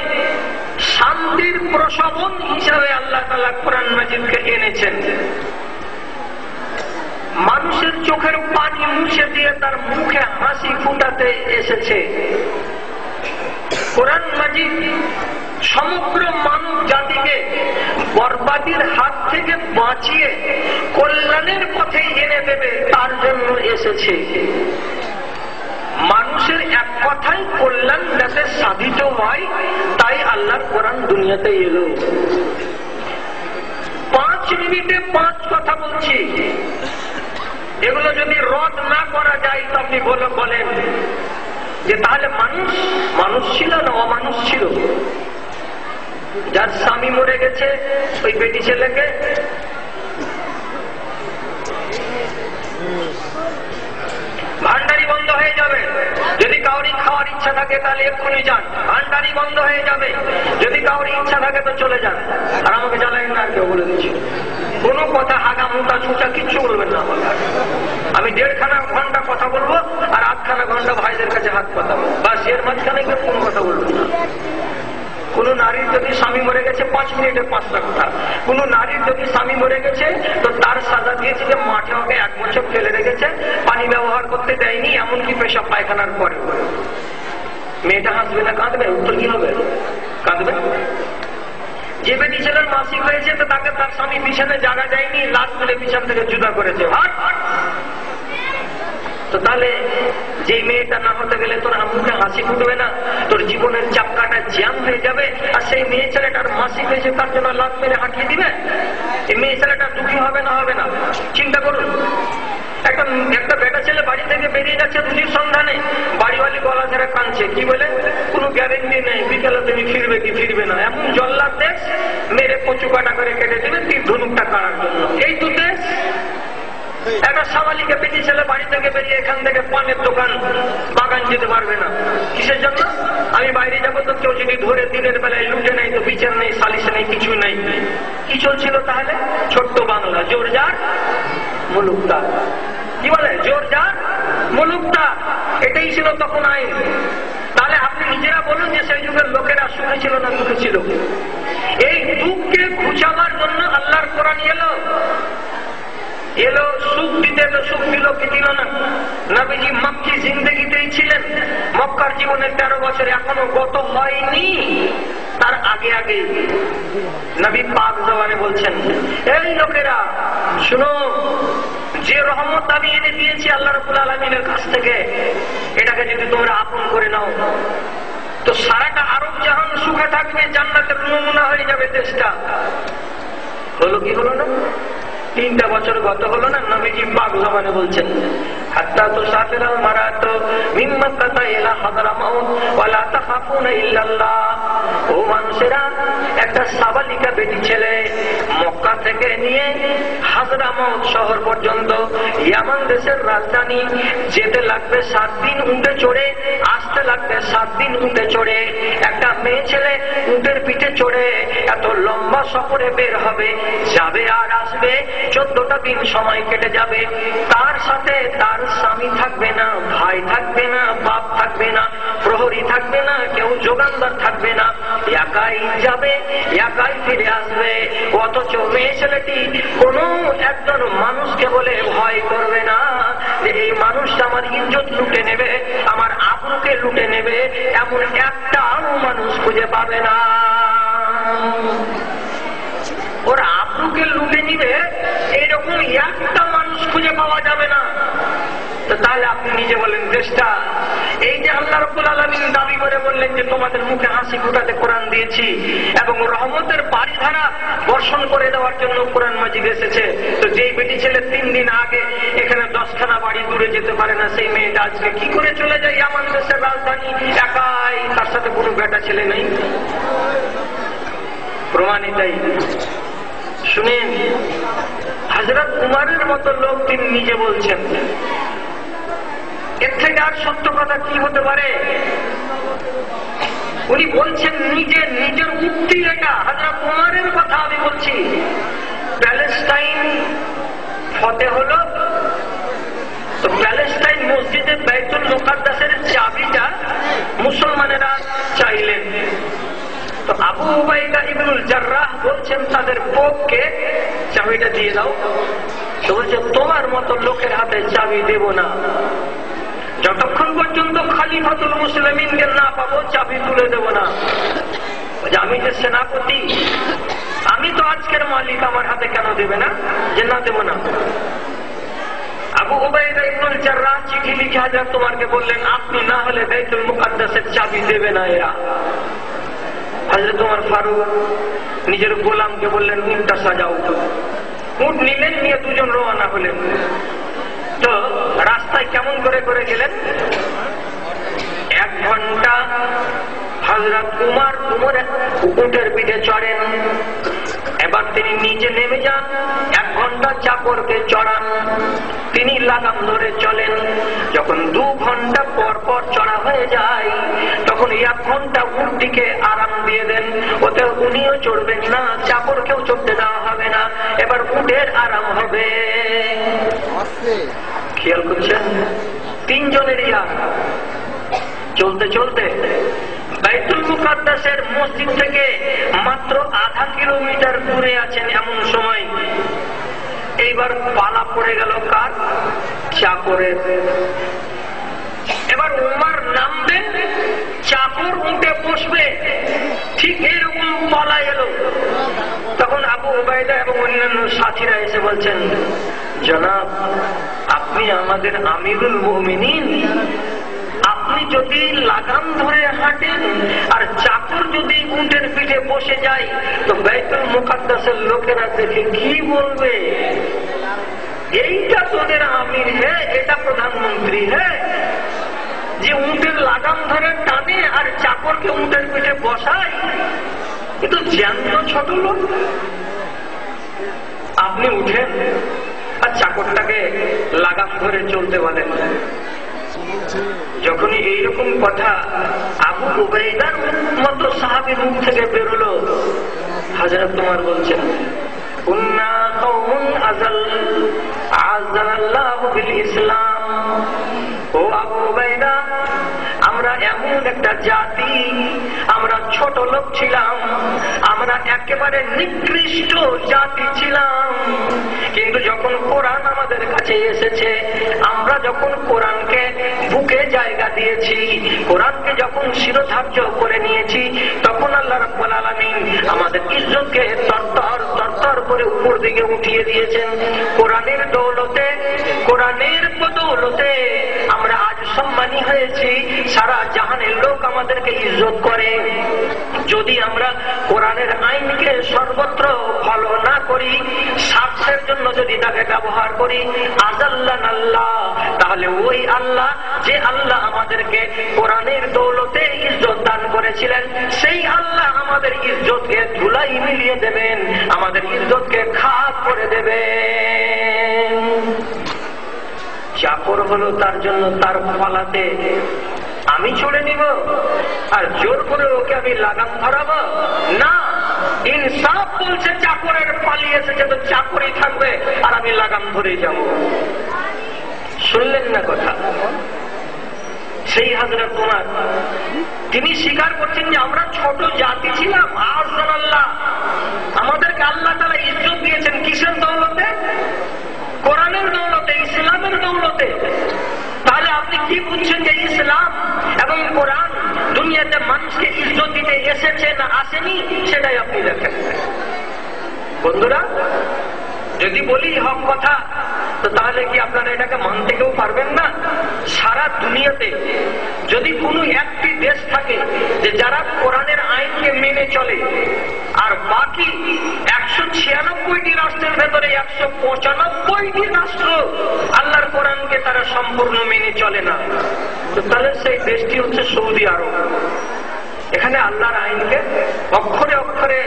S1: শান্তির প্রসবন হিসাবে আল্লাহ তাআলা কোরআন মাজিদকে এনেছেন। মানুষের চোখের পানি মুছে দিয়ে তার মুখে হাসি ফুটাতে এসেছে। কোরআন মাজিদ সমগ্র মানব জাতিকে বরবাদির হাত থেকে বাঁচিয়ে কল্যাণের পথে এনে দেবে, তার জন্য এসেছে। মানুষের এক কথায় কল্যাণ যাতে সাধিত হয়, তাই আল্লাহর কোরআন দুনিয়াতে এলো। 5 মিনিটে 5 কথা বলছি। এগুলো যদি রদ না করা যায় তো আপনি বলেন যে তাহলে মানুষ মানুষ ছিল না অমানুষ ছিল? যার স্বামী মরে গেছে ওই বেটি ছেলেকে ভান্ডারি বন্ধ হয়ে যাবে। যদি কাউরি খাওয়ার ইচ্ছা থাকে তাহলে এক্ষুনি যান, ভান্ডারি বন্ধ হয়ে যাবে। যদি কাউরি ইচ্ছা থাকে তো চলে যান। আর আমাকে জ্বালাইন না, আর কেউ বলে দিচ্ছি কোনো কথা হাগা মুটা ছুটা কিচ্ছু বলবেন না। আমি 1.5 ঘন্টা কথা বলবো আর 8 ঘন্টা ভাইদের কাছে হাত পাতাবো, বাস। এর মাঝখানে কেউ কোনো কথা বলবেন না। কোন নারীর যদি স্বামী মরে গেছে 5 মিনিটে 5টা কথা। কোন নারীর যদি স্বামী মরে গেছে তো তার সাজা দিয়েছে যে মাঠে ওকে 1 বছর ফেলে রেখেছে, পানি ব্যবহার করতে দেয়নি, এমনকি পেশাব পায়খানার পরে। মেয়েটা হাসবে না কাঁদবে? উত্তর কি হবে? কাঁদবে। যে বেটি ছেলের মাসিক হয়েছে তো তাকে তার স্বামী বিছানায় জায়গা দেয়নি, লাশ তুলে বিছানা থেকে জুদা করেছে। তো তাহলে যে মেয়েটা না হতে গেলে তোর মুখে হাসি ফুটবে না, তোর জীবনের চাপকাটা জ্যাম হয়ে যাবে। আর সেই মেয়ে ছেলেটার মাসিক হয়েছে তার জন্য লাভ মেরে হাঁটিয়ে দিবে। এই মেয়ে ছেলেটা দুঃখী হবে না হবে না? চিন্তা করুন। একটা বেটা ছেলে বাড়ি থেকে বেরিয়ে যাচ্ছে রুজির সন্ধানে, বাড়িওয়ালি গলা ধরে কাঁদছে। কি বলে? কোনো গ্যারেন্টি নেই বিকেলে তুমি ফিরবে কি ফিরবে না। এমন জল্লাদ দেশ, মেরে কচু কাটা করে কেটে দেবে তীর ধনুকটা কাটার জন্য। এই তো দেশ। একটা সামালিকে বেটি ছেলে বাড়ি থেকে বেরিয়ে এখান থেকে পানের দোকান বাগান যেতে পারবে না। কিসের জন্য? আমি বাইরে যাবো তো কেউ যদি ধরে দিনের বেলায় লুটে নেই, তো বিচার নেই, সালিশ নেই, কিছু নেই। কি চলছিল তাহলে? ছোট্ট বাংলা, জোরজার মুলুকদার। কি বলে? জোরজার মুলুকদার। এটাই ছিল তখন আইন। তাহলে আপনি নিজেরা বলুন যে সেই যুগের লোকেরা সুখে ছিল না দুঃখে ছিল? এই দুঃখকে ঘুচাবার জন্য আল্লাহর কোরআন এলো। সুখ দিতে তো সুখ দিল কি দিল না? নবীজি মক্কি জিন্দগিতেই ছিলেন। মক্কার জীবনের 13 বছর এখনো গত হয়নি, তার আগে আগে নবী পাক জবানে বলছেন, এই লোকেরা শুনো, যে রহমত আমি এনে দিয়েছি আল্লাহ রাব্বুল আলামিনের কাছ থেকে, এটাকে যদি তোমরা আপন করে নাও তো সারাটা আরব জাহান সুখে থাকবে, জান্নাতের নমুনা হয়ে যাবে দেশটা। হলো কি হলো না? 3টা বছর গত হলো না? নবীজি পাক জবানে বলছেন, হাত্তা তুসাফিরাল মারাতু মিন মাক্কাতা ইলা হাদরামাউত ওয়া লা তাখাফুনা ইল্লাল্লাহ। ও মানুষেরা, একটা সাবালিকা বেটি ছেলে মক্কা থেকে নিয়ে হাজরামত শহর পর্যন্ত ইয়ামান দেশের রাজধানী যেতে লাগবে 7 দিন উঠে চড়ে, আসতে লাগবে 7 দিন উঠে চড়ে। একটা মেয়ে ছেলে উটের পিঠে চড়ে এত লম্বা সফরে বের হবে, যাবে আর আসবে 14টা দিন সময় কেটে যাবে। তার সাথে তার স্বামী থাকবে না, ভাই থাকবে না, বাপ থাকবে না, প্রহরী থাকবে না, কেউ যোগানদার থাকবে না, একাই যাবে, একাই ফিরে আসবে। অথচ মেয়ে ছেলেটি কোনো একজন মানুষকে বলে ভয় করবে না যে এই মানুষটা আমার ইজ্জত লুটে নেবে, আমার আবরুকে লুটে নেবে, এমন একটা মানুষ খুঁজে পাবে না। ওর আবরুকে লুটে নিবে এইরকম একটা মানুষ খুঁজে পাওয়া যাবে না। তাহলে আপনি নিজে বলেন দেশটা, এই যে আল্লাহ রাব্বুল আলামিন দাবি করে বললেন যে তোমাদের মুখে হাসি ফুটাতে কোরআন দিয়েছি এবং রহমতের বাড়িধারা বর্ষণ করে দেওয়ার জন্য কোরআন মাজিদ এসেছে, তো যেই বেটি ছেলে 3 দিন আগে এখানে 10খানা বাড়ি দূরে যেতে পারে না, সেই মেয়েটা আজকে কি করে চলে যায় ইয়ামান দেশের রাজধানী একাই, তার সাথে কোনো বেটা ছেলে নেই? প্রমাণিতাই। শুনেন, হযরত উমরের মতো লোক তিনি নিজে বলছেন, এর থেকে আর সত্য কথা কি হতে পারে? উনি বলছেন নিজের উক্তি এটা, হযরত উমরের কথা আমি বলছি। প্যালেস্টাইন ফতেহ হলো, তো প্যালেস্টাইন মসজিদে বাইতুল মুকাদ্দাসের চাবিটা মুসলমানেরা চাইলেন, তো আবু উবাইদা ইবনুল জাররাহ বলছেন তাদের পোপকে চাবিটা দিয়ে দাও। তো বলছে তোমার মতো লোকের হাতে চাবি দেব না, যতক্ষণ পর্যন্ত খলিফাতুল মুসলিমিনকে না পাবো চাবি তুলে দেব না। আমি যে সেনাপতি, আমি তো আজকের মালিক, আমার হাতে কেন দেবে না? যে না দেব না। আবু উবাইদা ইবনুল জাররাহ চিঠি লিখে হযরত উমরকে বললেন আপনি না হলে বাইতুল মুকাদ্দাসের চাবি দেবে না এরা। হযরত উমর ফারুক নিজের গোলামকে বললেন উটটা সাজাও। উট নিলেন, নিয়ে দুজন রওনা হলেন। তো রাস্তায় কেমন করে করে গেলেন? 1 ঘন্টা হযরত উমর উটের পিঠে চড়েন, এবার তিনি নিচে নেমে যান, 1 ঘন্টা চাকরকে চড়ান, তিনি লাগাম ধরে চলেন। যখন 2 ঘন্টা পর পর চড়া হয়ে যায় তখন 1 ঘন্টা উটটিকে আরাম দিয়ে দেন, ওতে উনিও চড়বেন না, চাকরকেও চড়তে দেওয়া হবে না, এবার উটের আরাম হবে। খেয়াল করছেন, 3 জনের চলতে চলতে বাইতুল মুকাদ্দাসের মসজিদ থেকে মাত্র আধা কিলোমিটার দূরে আছেন এমন সময় এইবার পালা পড়ে গেল কার? চাকরের। এবার উমর নামবেন, চাকর উঠে বসবে, ঠিক এরকম পালা এলো। তখন আবু উবাইদা এবং অন্যান্য সাথীরা এসে বলছেন জনাব আপনি আমাদের আমিরুল মুমিনিন, আপনি যদি লাগাম ধরে হাঁটেন আর চাকর যদি উটের পিঠে বসে যায় তো বাইতুল মুকাদ্দাসের লোকেরা দেখে কি বলবে? এইটা তোদের আমির হ্যাঁ, এটা প্রধানমন্ত্রী হ্যাঁ, যে উটের লাগাম ধরে টানে আর চাকরকে উটের পিঠে বসায়, কিন্তু জ্যান্ত ছোট লোক। আপনি উঠেন আর চাকরটাকে লাগাম ধরে চলতে বলেন। যখনই এইরকম কথা আবু উবাইদার মতো সাহাবীর মুখ থেকে বেরোলো, হযরত উমর বলছেন কুন্না কওমুন আযাল্লাহু বিল ইসলাম। ও আবু উবাইদা, আমরা এমন একটা জাতি, আমরা ছোট লোক ছিলাম, আমরা একেবারে নিকৃষ্ট জাতি ছিলাম, কিন্তু যখন কোরআন আমাদের কাছে এসেছে, আমরা যখন কোরআনকে বুকে জায়গা দিয়েছি, কোরআনকে যখন শিরোধার্য করে নিয়েছি, তখন আল্লাহ রাব্বুল আলামিন আমাদের ইজ্জতকে তরতর তরতর করে উপর দিকে উঠিয়ে দিয়েছেন। কোরআনের দৌলতে, কোরআনের বদৌলতে আমরা আজ সম্মানী হয়েছি, সারা জাহানের লোক আমাদেরকে ইজ্জত করে। যদি আমরা কোরআনের আইনকে সর্বত্র ফলো না করি, স্বার্থের জন্য যদি তাকে ব্যবহার করি, আযাল্লান আল্লাহ, তাহলে ওই আল্লাহ যে আল্লাহ আমাদেরকে কোরআনের দৌলতে ইজ্জত দান করেছিলেন, সেই আল্লাহ আমাদের ইজ্জতকে ধুলাই মিলিয়ে দেবেন, আমাদের ইজ্জতকে খাক করে দেবেন। চাকর হলো তার জন্য তার পালাতে আমি চড়ে নিব আর জোর করে ওকে আমি লাগাম ধরাবো না। ইনসাফ বলছে চাকরের পালিয়ে এসেছে তো চাকরই থাকবে আর আমি লাগাম ধরে যাব। শুনলেন না কথা? সেই হযরত ওমর তিনি স্বীকার করছেন যে আমরা ছোট জাতি ছিলাম, আল্লাহ আমাদেরকে আল্লাহ তাআলা ইজ্জত দিয়েছেন কিসের দৌলতে? কোরআনের দৌলতে, ইসলামের দৌলতে। তাহলে আপনি কি বুঝছেন যে ইসলাম এবং কোরআন দুনিয়াতে মানুষকে ইজ্জত দিতে এসেছে না আসেনি, সেটাই আপনি দেখেন। বন্ধুরা, যদি বলি হক কথা তো তাহলে কি আপনারা এটাকে মানতে কেউ পারবেন না? সারা দুনিয়াতে যদি কোনো একটি দেশ থাকে যে যারা কোরআনের আইনকে মেনে চলে আর বাকি 196টি রাষ্ট্রের ভেতরে 195টি রাষ্ট্র আল্লাহর কোরআনকে তারা সম্পূর্ণ মেনে চলে না, তো তাহলে সেই দেশটি হচ্ছে সৌদি আরব। এখানে আল্লাহর আইনকে অক্ষরে অক্ষরে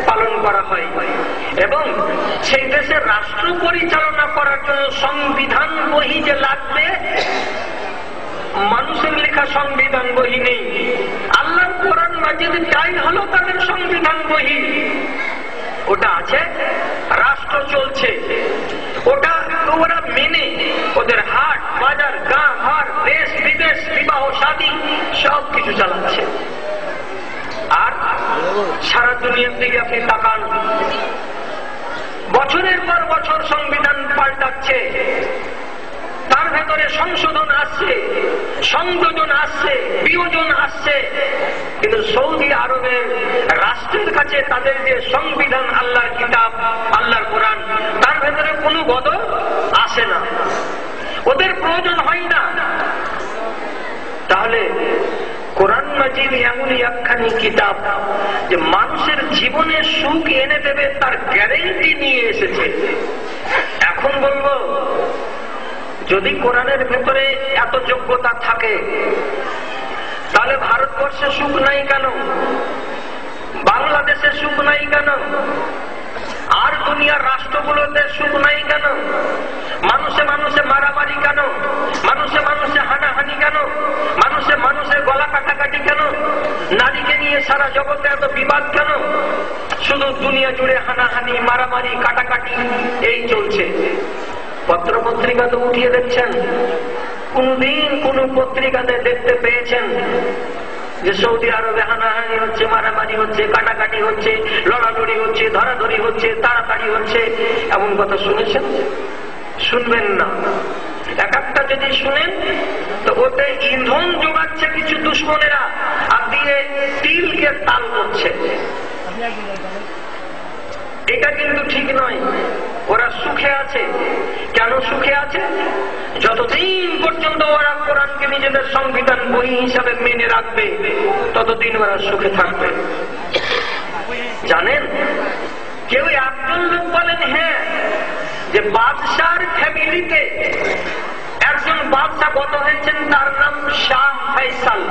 S1: পালন করা হয় এবং সেই দেশের রাষ্ট্র পরিচালনা করার জন্য সংবিধান বহি যে লাগবে, মানুষের লেখা সংবিধান বহি নেই। আল্লাহর কোরআন মাজিদটাই হলো তাদের সংবিধান বহি। ওটা আছে, রাষ্ট্র চলছে, ওটা ওরা মেনে ওদের হাট বাজার গাঁ ঘর দেশ বিদেশ বিবাহ শাদী সব কিছু চালাচ্ছে। আর সারা দুনিয়ার দিকে আপনি তাকান, বছরের পর বছর সংবিধান পাল্টাচ্ছে, তার ভেতরে সংশোধন আসছে, সংযোজন আসছে, বিয়োজন আসছে, কিন্তু সৌদি আরবের রাষ্ট্রের কাছে তাদের যে সংবিধান, আল্লাহর কিতাব, আল্লাহর কোরআন, তার ভেতরে কোনো বদল আসে না, ওদের প্রয়োজন হয় না। তাহলে কোরআন মাজিদ এমনই একখানি কিতাব যে মানুষের জীবনে সুখ এনে দেবে তার গ্যারেন্টি নিয়ে এসেছে। এখন বলবো, যদি কোরআনের ভেতরে এত যোগ্যতা থাকে তাহলে ভারতবর্ষে সুখ নাই কেন? বাংলাদেশে সুখ নাই কেন? আর দুনিয়ার রাষ্ট্রগুলোতে সুখ নাই কেন? মানুষে মানুষে মারামারি কেন? মানুষে মানুষে হানাহানি কেন? মানুষে মানুষের গলা কাটাকাটি কেন? নারীকে নিয়ে সারা জগতে এত বিবাদ কেন? শুধু দুনিয়া জুড়ে হানাহানি, মারামারি, কাটাকাটি এই চলছে। পত্র পত্রিকা তো উঠিয়ে দেখছেন, কোনদিন কোন পত্রিকাতে দেখতে পেয়েছেন যে সৌদি আরবে হানাহানি হচ্ছে, মারামারি হচ্ছে, কাটাকাটি হচ্ছে, লড়ালড়ি হচ্ছে, ধরাধরি হচ্ছে, তাড়াতাড়ি হচ্ছে, এমন কথা শুনেছেন? শুনবেন না। এক একটা যদি শুনেন তো ওতে ইন্ধন যোগাচ্ছে কিছু দুশ্মনেরা আর দিয়ে তিলকে তাল করছে। এটা কিন্তু ঠিক নয়। ওরা সুখে আছে। কেন সুখে আছে? যতদিন পর্যন্ত ওরা কোরআনকে নিজেদের সংবিধান বই হিসাবে মেনে রাখবে ততদিন ওরা সুখে থাকবে। জানেন, কেউ একজন লোক বলেন হ্যাঁ যে বাদশার ফ্যামিলিতে একজন বাদশা গত হয়েছেন, তার নাম শাহ ফয়সাল।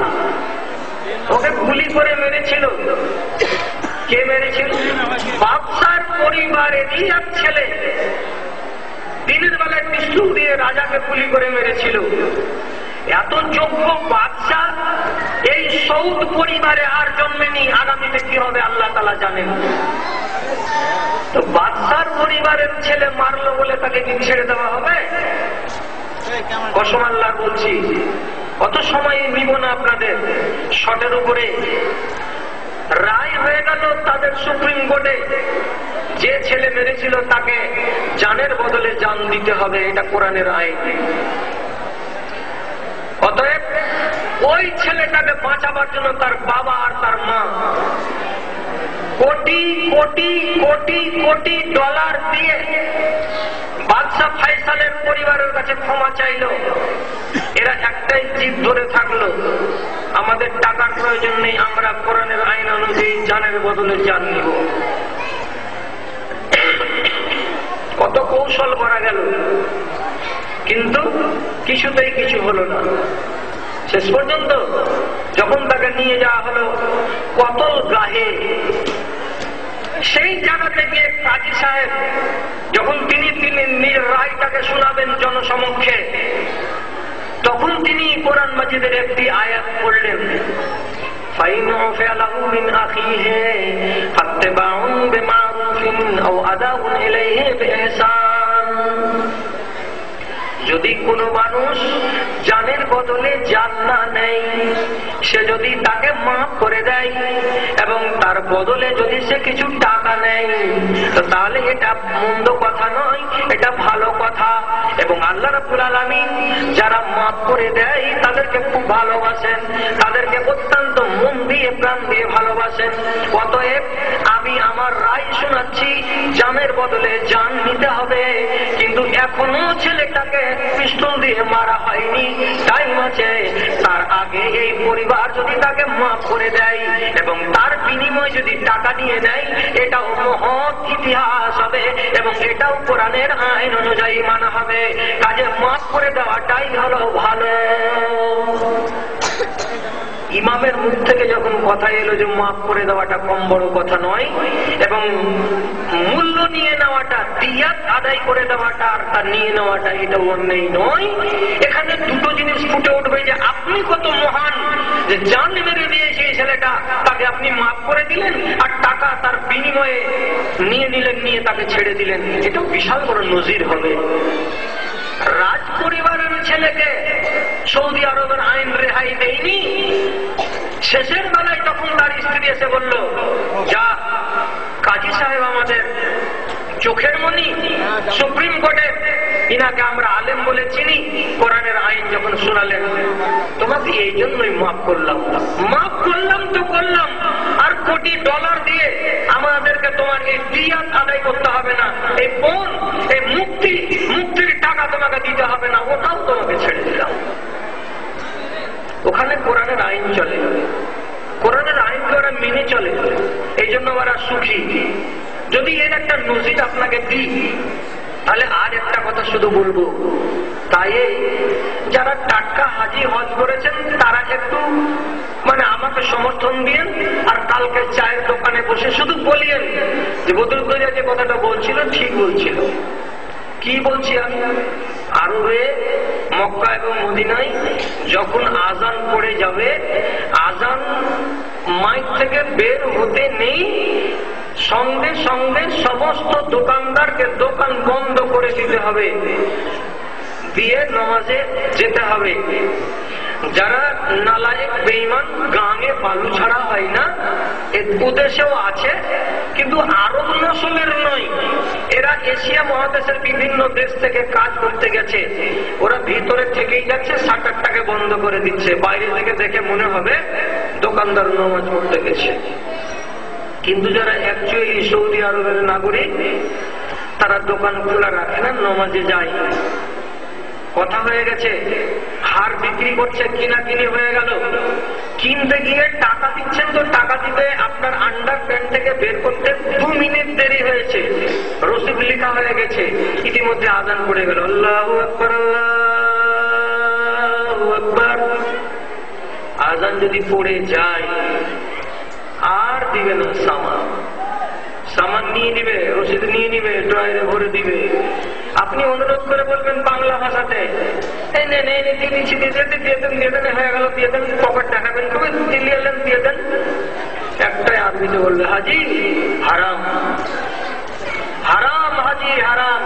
S1: ওকে গুলি করে মেরেছিল। কে মেরেছিল? বাদশার পরিবারেরই এক ছেলে দিনের বেলায় পিস্তল দিয়ে রাজাকে গুলি করে মেরেছিল। এত যোগ্য বাদশা এই সৌদ পরিবারে আর জন্মেনি। আগামীতে কি হবে আল্লাহ তাআলা জানেন। তো বাদশার পরিবারের ছেলে মারলো বলে তাকে কি ছেড়ে দেওয়া হবে? কসম আল্লাহ বলছি, অত সময় নিব না আপনাদের। শটের উপরে রায় হয়ে গেল তাদের সুপ্রিম কোর্টে, যে ছেলে মেরেছিল তাকে জানের বদলে জান দিতে হবে। এটা কোরআনের আইন। অতএব ওই ছেলেটাকে বাঁচাবার জন্য তার বাবা আর তার মা কোটি কোটি কোটি কোটি ডলার দিয়ে বাদশা ফয়সালের পরিবারের কাছে ক্ষমা চাইল। এরা একটাই জিদ ধরে থাকলো, আমাদের টাকার প্রয়োজন নেই, আমরা কোরআনের আইন অনুযায়ী জানের বদলে জান নিব। কত কৌশল করা গেল, কিন্তু কিছুতেই কিছু হলো না। শেষ পর্যন্ত যখন তাকে নিয়ে যাওয়া হলো কতল গাহে, সেই জায়গাতে গিয়ে কাজী সাহেব যখন তিনি নিজের রায়টাকে শোনাবেন জনসমক্ষে, তখন তিনি কোরআন মাজিদের একটি আয়াত পড়লেন, فَإِنْ عُفِيَ لَهُ مِنْ أَخِيهِ فَاتِّبَاعٌ بِمَعْرُوفٍ أَوْ أَدَاءٌ إِلَيْهِ بِإِحْسَانٍ। যদি কোনো মানুষ জানের বদলে জান না নেয়, সে যদি তাকে মাফ করে দেয় এবং তার বদলে যদি সে কিছু টাকা নেয়, তাহলে এটা মন্দ কথা নয়, এটা ভালো কথা। এবং আল্লাহ রাব্বুল আলামিন যারা মাফ করে দেয় তাদেরকে খুব ভালোবাসেন, তাদেরকে অত্যন্ত মন দিয়ে প্রাণ দিয়ে ভালোবাসেন। অতএব আমি আমার রায় শোনাচ্ছি, জানের বদলে জান নিতে হবে, কিন্তু এখনো ছেলেটাকে পিস্তল দিয়ে মারা হয়নি, টাইম আছে। তার আগে এই পরিবার যদি তাকে মাফ করে দেয় এবং তার বিনিময়ে যদি টাকা নিয়ে নেয়, এটাও মহৎ ইতিহাস হবে এবং এটাও কোরআনের আইন অনুযায়ী মানা হবে। কাজে মাফ করে দেওয়াটাই হলো ভালো। ইমামের মুখ থেকে যখন কথা এলো যে মাফ করে দেওয়াটা কম বড় কথা নয় এবং মূল্য নিয়ে নেওয়াটা, দিয়াত আদায় করে দেওয়াটা আর তার নিয়ে নেওয়াটা এটা অন্যায় নয়, এখানে দুটো জিনিস ফুটে উঠবে যে আপনি কত মহান যে জান মেরে দিয়ে সেই ছেলেটা, তাকে আপনি মাফ করে দিলেন আর টাকা তার বিনিময়ে নিয়ে নিলেন, নিয়ে তাকে ছেড়ে দিলেন। এটাও বিশাল বড় নজির হবে। রাজ পরিবারের ছেলেকে সৌদি আরবের আইন রেহাই দেয়নি। শেষের বেলায় তখন তার স্ত্রী এসে বলল, যা কাজী সাহেব আমাদের চোখের মনি, সুপ্রিম কোর্টে ইনাকে আমরা আলেম বলে চিনি, কোরআনের আইন যখন শোনালেন, তোমাকে এই জন্যই মাফ করলাম। মাফ করলাম তো করলাম, আর কোটি ডলার দিয়ে আমাদেরকে তোমার এই দিয়াত আদায় করতে হবে না, এই বোন, এই মুক্তির টাকা তোমাকে দিতে হবে না, ওটাও তোমাকে ছেড়ে দিলাম। ওখানে কোরআনের আইন চলে, কোরআনের আইনকে ওরা মেনে চলে, এই জন্য ওরা সুখী। যদি এর একটা নজির আপনাকে দিই, তাহলে আর একটা কথা শুধু বলবো, তাই যারা টাটকা হাজি হজ করেছেন তারা একটু আমাকে সমর্থন দিয়েন, আর কালকে চায়ের দোকানে বসে শুধু বলিয়েন যে বদরুল ভাইয়া যে কথাটা বলছিল ঠিক বলছিল। কি বলছি আমি? আরবে মক্কা এবং মদিনায় যখন আজান পড়ে যাবে, আজান মাইক থেকে বের হতে নেই, সঙ্গে সঙ্গে সমস্ত দোকানদারকে দোকান বন্ধ করে দিতে হবে, দিয়ে নামাজে যেতে হবে। যারা নালায়েক বেঈমান গাঙে বালু ছাড়া হয় না, এর উদ্দেশ্যেও আছে, কিন্তু আরব নসলের নয়, এরা এশিয়া মহাদেশের বিভিন্ন দেশ থেকে কাজ করতে গেছে, ওরা ভিতরে থেকেই যাচ্ছে, শাটারটাকে বন্ধ করে দিচ্ছে, বাইরে থেকে দেখে মনে হবে দোকানদার নামাজ পড়তে গেছে। কিন্তু যারা অ্যাকচুয়ালি সৌদি আরবের নাগরিক, তারা দোকান খোলা রাখে না, নামাজে যায়। কথা হয়ে গেছে, হার বিক্রি করছে, কিনা কিনি হয়ে গেল, কিনতে গিয়ে টাকা দিচ্ছেন তো টাকা দিতে আপনার আন্ডার প্যান্ট থেকে বের করতে 2 মিনিট দেরি হয়েছে, রসিদ লেখা হয়ে গেছে, ইতিমধ্যে আজান পড়ে গেল, আল্লাহু আকবার আল্লাহু আকবার। আজান যদি পড়ে যায় আর দিবে না, সামান নিয়ে নিবে, রসিদ নিয়ে নিবে, ড্রয়ারে ভরে দিবে। আপনি অনুরোধ করে বলবেন বাংলা ভাষাতে, হয়ে গেল, দিয়ে দেন, পকেট দেখাবেন, কবে দিল্লি এলেন, দিয়ে দেন। একটাই আরবিতে বলবে, হাজি হারাম, হারাম হাজি হারাম।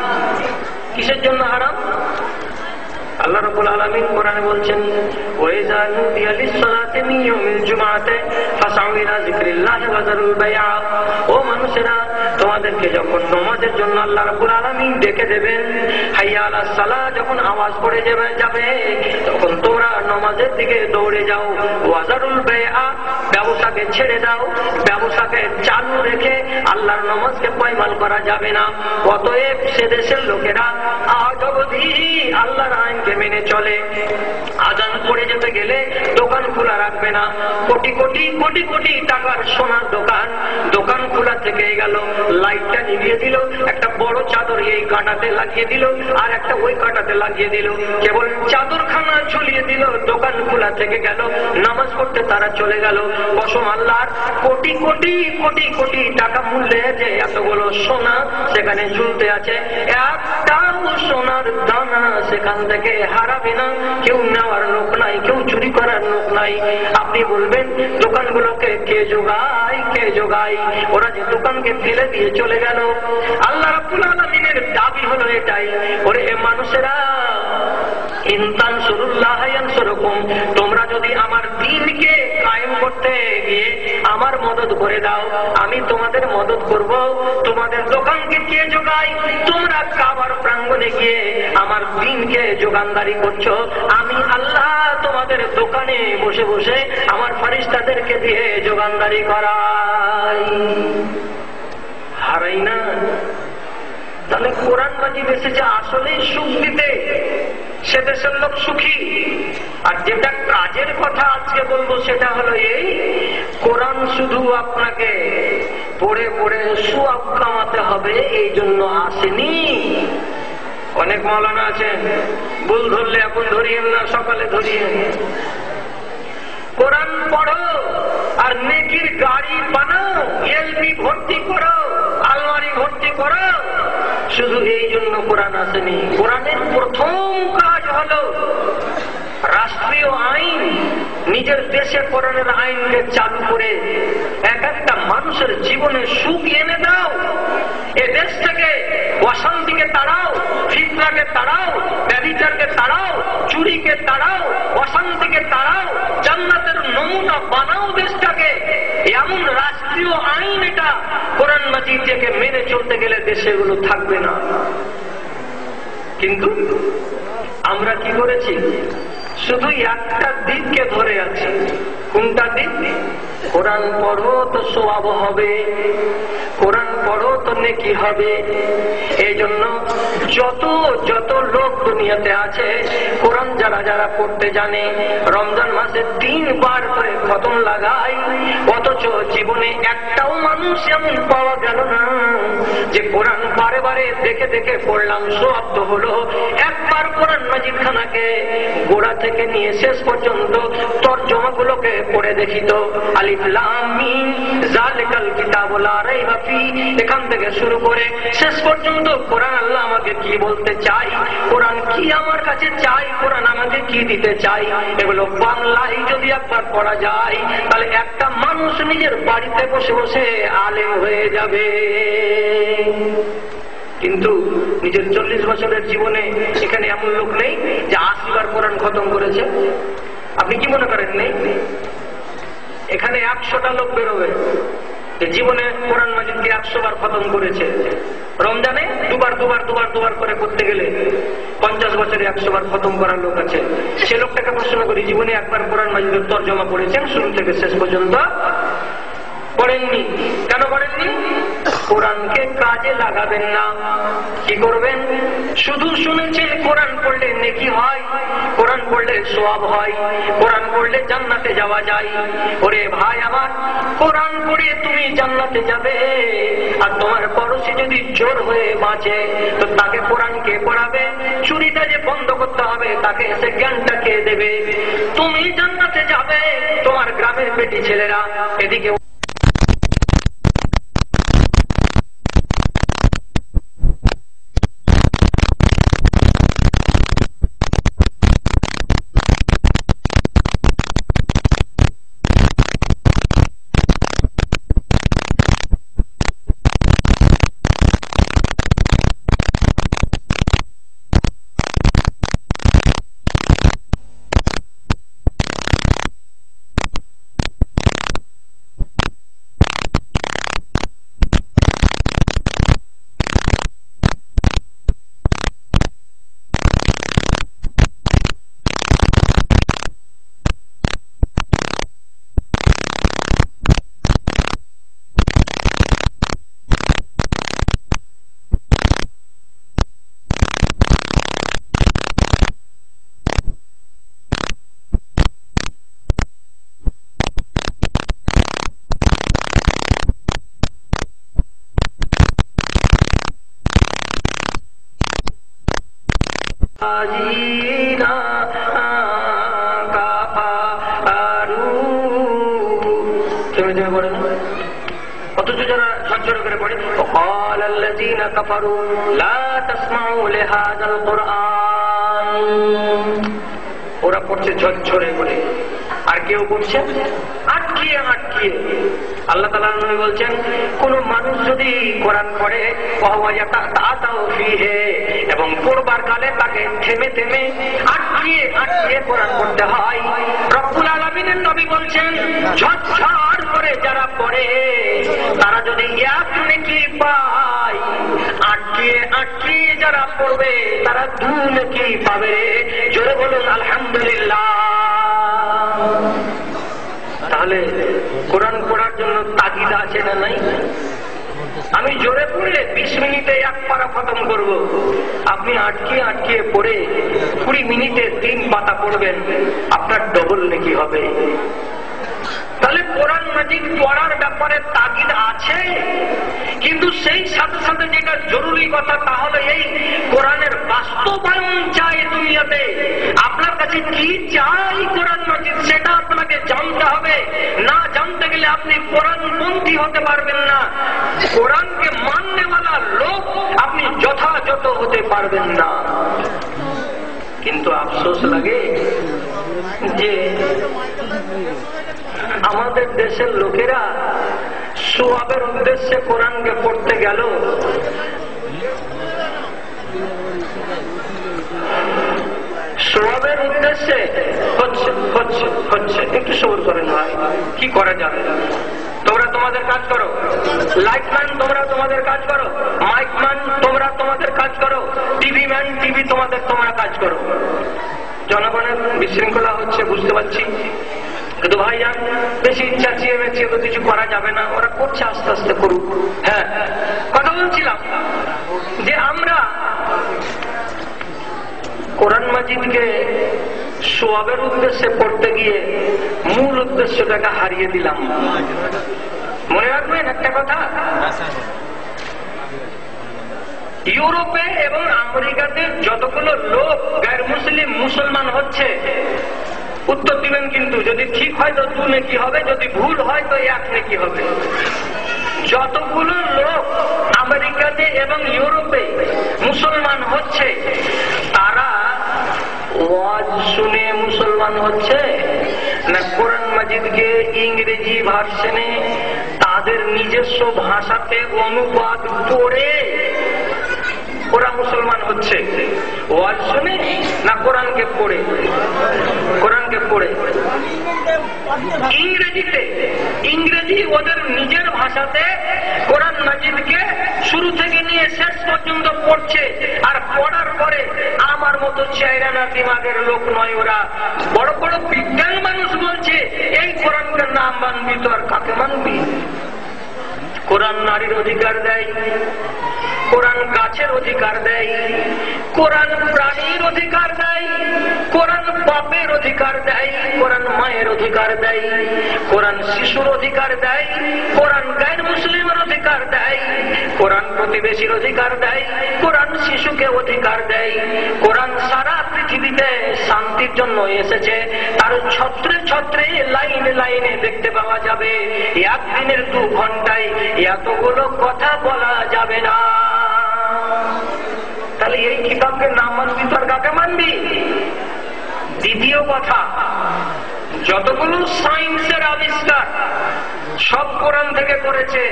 S1: কিসের জন্য হারাম? আল্লাহ রাব্বুল আলামিন কোরআনে বলছেন, ওয়াইযা নুদিয়া লিস-সালাতি মিন ইয়াউমিল জুমআতি ফাসআউ ইলা যিকরিল্লাহি ওয়া যারুল বাইআ। ও মানুষেরা, তোমাদেরকে যখন নামাজের জন্য আল্লাহ রাব্বুল আলামিন ডেকে দেবেন, হাইয়া আলাস সালাহ যখন আওয়াজ পড়ে যাবে, তখন তোমরা নামাজের দিকে দৌড়ে যাও। ওয়া যারুল বাইআ, ব্যবসাকে ছেড়ে দাও, ব্যবসাকে চালু রেখে আল্লাহর নামাজকে পয়মাল করা যাবে না। অতএব সে দেশের লোকেরা আজ অবধি আল্লাহর আইনকে মেনে চলে, আজান পড়ে যেতে গেলে দোকান খোলা রাখবে না। কোটি কোটি কোটি কোটি টাকার সোনার দোকান দোকান খোলা থেকে গেল, লাইটটা নিভিয়ে দিল, একটা বড় চাদর এই কাঁটাতে লাগিয়ে দিল, আর একটা ওই কাঁটাতে লাগিয়ে দিল, কেবল চাদরখানা ঝুলিয়ে দিল, দোকান খোলা থেকে গেল, নামাজ পড়তে তারা চলে গেল। কসম আল্লাহর, কোটি কোটি কোটি কোটি টাকা মূল্যে যে এতগুলো সোনা সেখানে ঝুলতে আছে, একটাও সোনার দানা সেখান থেকে হারাবে না, কেউ নেওয়ার লোক নাই, কেউ চুরি করার লোক নাই। আপনি বলবেন দোকানগুলোকে কে যোগায়, কে যোগায়? ওরা যে দোকানকে ফেলে দিয়ে চলে গেল। আল্লাহ রাব্বুল আলামিনের দাবি হলো এটাই, ওরে মানুষেরা, ইনতানসুরুল্লাহ ইয়ানসুরকুম, তোমরা যদি আমার দ্বীনকে কায়েম করতে গিয়ে আমার মদদ করে দাও, আমি তোমাদের মদদ করব। তোমাদের দোকানকে কে যোগায়? তোমরা কাবার প্রাঙ্গণে গিয়ে আমার দ্বীনকে যোগানদারি করছো, আমি আল্লাহ তোমাদের দোকানে বসে বসে আমার ফেরেশতাদেরকে দিয়ে যোগানদারি করাই। হারাই না? তাহলে কোরআন মাজিদ এসেছে আসলেই সুখ দিতে, সে দেশের লোক সুখী। আর যেটা কাজের কথা আজকে বলবো সেটা হলো এই, কোরআন শুধু আপনাকে পড়ে পড়ে সুয়াব কামাতে হবে এই জন্য আসেনি। অনেক মাওলানা আছেন, ভুল ধরলে এখন ধরিয়েন না, সকালে ধরিয়েন। কোরআন পড়ো আর নেকির গাড়ি বানাও, এলপি ভর্তি করো, আলমারি ভর্তি করো, শুধু এই জন্য কোরআন আসেনি। কোরআনের প্রথম কাজ হলো রাষ্ট্রীয় আইন, নিজের দেশে কোরআনের আইনকে চালু করে এক একটা মানুষের জীবনে সুখ এনে দাও। এ দেশ থেকে অশান্তিকে তাড়াও, ফিতনাকে তাড়াও, ব্যভিচারকে তাড়াও, চুরিকে তাড়াও, অশান্তিকে তাড়াও, জান্নাতের নমুনা বানাও দেশটাকে। এমন রাষ্ট্রীয় আইন এটা, কোরআন মাজিদ থেকে মেনে চলতে গেলে দেশে এগুলো থাকবে না। কিন্তু আমরা কি করেছি? শুধু একটা দিককে ধরে আছি। কোনটা দিক? কোরআন পড়ো তো সওয়াব হবে, কোরআন পড়ো তো নেকি হবে। এই জন্য যত যত লোক দুনিয়াতে আছে কোরআন যারা যারা পড়তে জানে, রমজান মাসে 3 বার করে খতম লাগায়, অথচ জীবনে একটাও মানুষ এমন পাওয়া গেল না যে কোরআন বারে বারে দেখে দেখে পড়লাম, সওয়াব তো হলো। একবার কোরআন মাজিদ খানাকে গোড়া থেকে নিয়ে শেষ পর্যন্ত তরজমাগুলোকে পড়ে দেখি তো, আলিফ লাম মিম যালিকাল কিতাবু লা রাইবা ফি, এখান থেকে শুরু করে শেষ পর্যন্ত কোরআন আল্লাহ আমাকে কি বলতে চাই, কোরআন কি আমার কাছে চাই, কোরআন আমাকে কি দিতে চাই, এগুলো বাংলায় যদি একবার পড়া যায় তাহলে একটা মানুষ নিজের বাড়িতে বসে বসে আলেম হয়ে যাবে। কিন্তু নিজের 40 বছরের জীবনে এখানে এমন লোক নেই যে 80 বার কোরআন খতম করেছে। আপনি কি মনে করেন নেই? এখানে 100টা লোক বেরোবে যে জীবনে কোরআন মাজিদকে 100 বার খতম করেছে। রমজানে দুবার করে করতে গেলে 50 বছরে 100 বার খতম করার লোক আছে। সে লোকটাকে প্রশ্ন করি, জীবনে একবার কোরআন মাজিদের তরজমা পড়েছেন শুরু থেকে শেষ পর্যন্ত? পড়েননি। কেন পড়েননি? কোরআনকে কাজে লাগাবেন না। কি করবেন? শুধু শুনেছেন কোরআন পড়লে নেকি হয়, কোরআন পড়লে সওয়াব হয়, কোরআন পড়লে জান্নাতে যাওয়া যায়। ওরে ভাই আমার, কোরআন পড়ে তুমি জান্নাতে যাবে, আর তোমার পড়োশি যদি চোর হয়ে বাঁচে তো তাকে কোরআন কে পড়াবে? চুরিটা যে বন্ধ করতে হবে তাকে এসে জ্ঞানটা কে দেবে? তুমি জান্নাতে যাবে, তোমার গ্রামের বেটি ছেলেরা এদিকে অথচ যারা ঝরঝর করে পড়ে وقال الذين كفروا لا تسمعوا لهذا القرآن, ওরা পড়ছে ঝরঝরে করে, আর কেউ পড়ছে আটকিয়ে আটকিয়ে। আল্লাহ তাআলা নবী বলছেন, কোন মানুষ যদি কোরআন পড়ে এবং পড়বার কালে তাকে থেমে থেমে আটকিয়ে আটকিয়ে কোরআন পড়তে হয়। রব্বুল আলামিনের নবী বলছেন, ঝরঝর করে যারা পড়ে তারা যদি এক নেকি পায়, আটকিয়ে আটকিয়ে যারা পড়বে তারা 2 নেকি পাবে। জোরে বলুন আলহামদুলিল্লাহ। তাহলে কোরআন পড়ার জন্য তাগিদ আছে না নাই? আমি জোরে পড়লে 20 মিনিটে 1 পারা খতম করব, আপনি আটকিয়ে আটকিয়ে পড়ে 20 মিনিটে 3 পাতা পড়বেন, আপনার ডবল নেকি হবে। তাহলে কোরআন মাজিদ পড়ার ব্যাপারে তাগিদ আছে, কিন্তু সেই সাথে সাথে যেটা জরুরি কথা তা হলো এই কোরআনের বাস্তবায়ন চাই দুনিয়াতে। আপনার কাছে কি চাই কোরআন মাজিদ সেটা আপনাকে জানতে হবে। না জানতে গেলে আপনি কোরআনপন্থী হতে পারবেন না, কোরআনকে মাননেওয়ালা লোক আপনি যথাযথ হতে পারবেন না। কিন্তু আফসোস লাগে যে আমাদের দেশের লোকেরা সওয়াবের উদ্দেশ্যে কোরআনকে পড়তে গেল, সওয়াবের উদ্দেশ্যে হচ্ছে হচ্ছে হচ্ছে একটু সবর করেন ভাই, কি করা যাবে? তোমরা তোমাদের কাজ করো, লাইটম্যান তোমরা তোমাদের কাজ করো, মাইকম্যান তোমরা তোমাদের কাজ করো, টিভি ম্যান টিভি তোমরা কাজ করো। জনগণের বিশৃঙ্খলা হচ্ছে বুঝতে পারছি, কিন্তু ভাইয়া বেশি চাচিয়ে মেচিয়ে তো কিছু করা যাবে না, ওরা করছে, আস্তে আস্তে করুক। হ্যাঁ, কথা বলছিলাম যে আমরা কোরআন মাজিদকে সওয়াবের উদ্দেশ্যে পড়তে গিয়ে মূল উদ্দেশ্যটাকে হারিয়ে দিলাম। মনে রাখবেন একটা কথা, ইউরোপে এবং আমেরিকাতে যতগুলো লোক গায়ের মুসলিম মুসলমান হচ্ছে, উত্তর দিবেন কিন্তু, যদি ঠিক হয় তো 2 নেকি হবে, যদি ভুল হয় তো 1 নেকি হবে। যতগুলো লোক আমেরিকাতে এবং ইউরোপে মুসলমান হচ্ছে তারা ওয়াজ শুনে মুসলমান হচ্ছে না কোরআন মাজিদকে ইংরেজি ভার্সনে তাদের নিজস্ব ভাষাতে অনুবাদ করে ওরা মুসলমান হচ্ছে? ওয়াজ শুনে না কোরআনকে পড়ে? কোরআনকে পড়ে। ইংরেজিতে, ইংরেজি ওদের নিজের ভাষাতে কোরআন মাজিদকে শুরু থেকে নিয়ে শেষ পর্যন্ত পড়ছে, আর পড়ার পরে আমার মতো চেহারা দিমাগের লোক নয়, ওরা বড় বড় বিজ্ঞান মানুষ বলছে এই কোরআনকে না মানবি তো আর কাকে মানবি? কোরআন নারীর অধিকার দেয়, কোরআন গাছের অধিকার দেয়, কোরআন প্রাণীর অধিকার দেয়, কোরআন বাপের অধিকার দেয়, কোরআন মায়ের অধিকার দেয়, কোরআন শিশুর অধিকার দেয়, কোরআন গায়ের মুসলিমের অধিকার দেয়, কোরআন প্রতিবেশীর অধিকার দেয়, কোরআন শিশুকে অধিকার দেয়। কোরআন সারা পৃথিবীতে শান্তির জন্য এসেছে, তার ছত্রে ছত্রে লাইনে লাইনে দেখতে পাওয়া যাবে। একদিনের 2 ঘন্টায় এতগুলো কথা বলা যাবে না। তাহলে এই কিতাবকে না মানবি তোর কাকে মানবি? দ্বিতীয় কথা, যতগুলো সায়েন্সের আবিষ্কার সব কোরআন থেকে করেছে,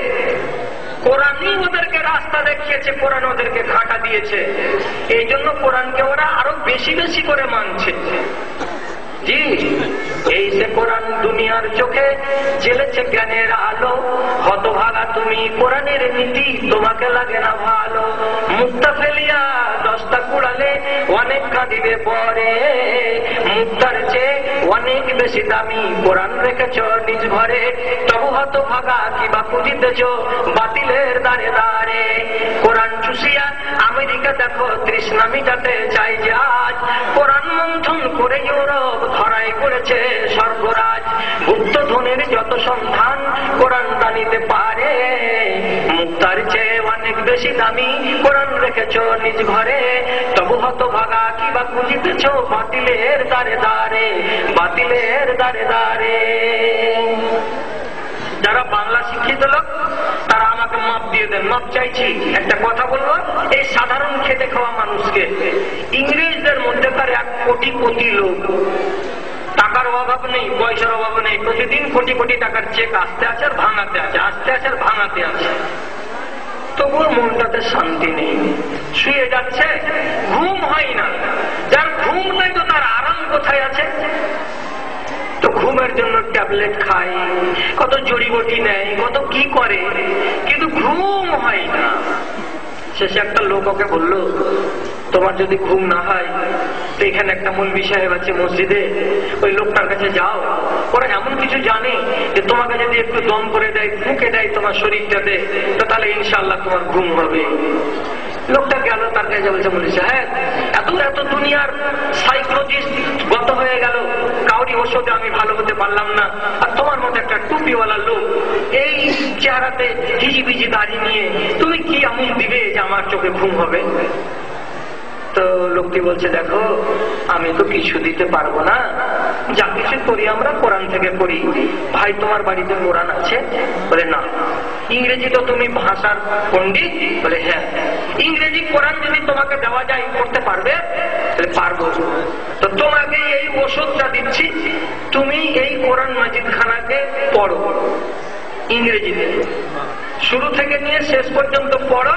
S1: কোরআনই ওদেরকে রাস্তা দেখিয়েছে, কোরআন ওদেরকে ঘাটা দিয়েছে, এই জন্য কোরআনকে ওরা আরো বেশি বেশি করে মানছে। জি, এই সে কোরআন দুনিয়ার চোখে জ্বেলেছে জ্ঞানের আলো। হতভাগা তুমি, কোরআনের নীতি তোমাকে লাগে না ভালো। মুক্তা ফেলিয়া 10টা কুড়ালে অনেক কাঁদিবে পরে, মুক্তার চেয়ে অনেক বেশি দামি কোরআন রেখেছ নিজ ঘরে। তবু হতভাগা কিবা খুঁজিতেছ বাতিলের দ্বারে দ্বারে। কোরআন চুষিয়া আমেরিকা দেখো তৃষ্ণা মিটাতে চাই যে আজ, কোরআন মন্থন করে ইউরোপ ধরাই করেছে স্বর্গরাজ। গুপ্ত ধনের যত সন্ধান কোরআন তা নিতে পারে, মুখ তার চেয়ে অনেক বেশি দামি কোরআন রেখেছ নিজ ঘরে, তবু হতভাগা কিবা খুঁজিতেছ বাতিলের দ্বারে দ্বারে, বাতিলের দ্বারে দ্বারে। যারা বাংলা শিক্ষিত লোক তারা আমাকে মাপ দিয়ে দেন, মাপ চাইছি। একটা কথা বলবো, এই সাধারণ খেটে খাওয়া মানুষকে ইংরেজদের মধ্যে তার 1 কোটি কোটি লোক, টাকার অভাব নেই, পয়সার অভাব নেই, প্রতিদিন কোটি কোটি টাকার চেক আসতে আছে আর ভাঙাতে আছে, আসতে আছে আর ভাঙাতে আছে, তবুও মনটাতে শান্তি নেই, শুয়ে যাচ্ছে, ঘুম হয় না। যার ঘুম নেই তো তার আরাম কোথায় আছে? তো ঘুমের জন্য ট্যাবলেট খায়, কত জড়িবটি নেয়, কত কি করে, কিন্তু ঘুম হয় না। শেষে একটা লোক ওকে বললো, তোমার যদি ঘুম না হয় তো এখানে একটা মৌলভী সাহেব আছে মসজিদে, ওই লোকটার কাছে যাও, ওরা এমন কিছু জানে যে তোমাকে যদি একটু দম করে দেয়, ফুঁকে দেয় তোমার শরীরটাতে, তো তাহলে ইনশাআল্লাহ তোমার ঘুম হবে। লোকটা গেল, তার কাছে বলছে, মৌলভী সাহেব এত এত দুনিয়ার সাইকোলজিস্ট গত হয়ে গেল, কাউরি ওষুধে আমি ভালো হতে পারলাম না, আর তোমার মতো একটা টুপিওয়ালা লোক এই চেহারাতে হিজিবিজি দাড়ি নিয়ে তুমি কি আমল দিবে যে আমার চোখে ঘুম হবে? তো লোকটি বলছে, দেখো আমি তো কিছু দিতে পারবো না, যা কিছু করি আমরা কোরআন থেকে করি। ভাই তোমার বাড়িতে কোরআন আছে? বলে না। ইংরেজি তো তুমি ভাষার পণ্ডিত? বলে হ্যাঁ। ইংরেজি কোরআন যদি তোমাকে দেওয়া যায় পড়তে পারবে? বলে পারবো। তো তোমাকে এই ওষুধটা দিচ্ছি, তুমি এই কোরআন মাজিদ খানাকে পড়ো ইংরেজিতে, শুরু থেকে নিয়ে শেষ পর্যন্ত পড়ো,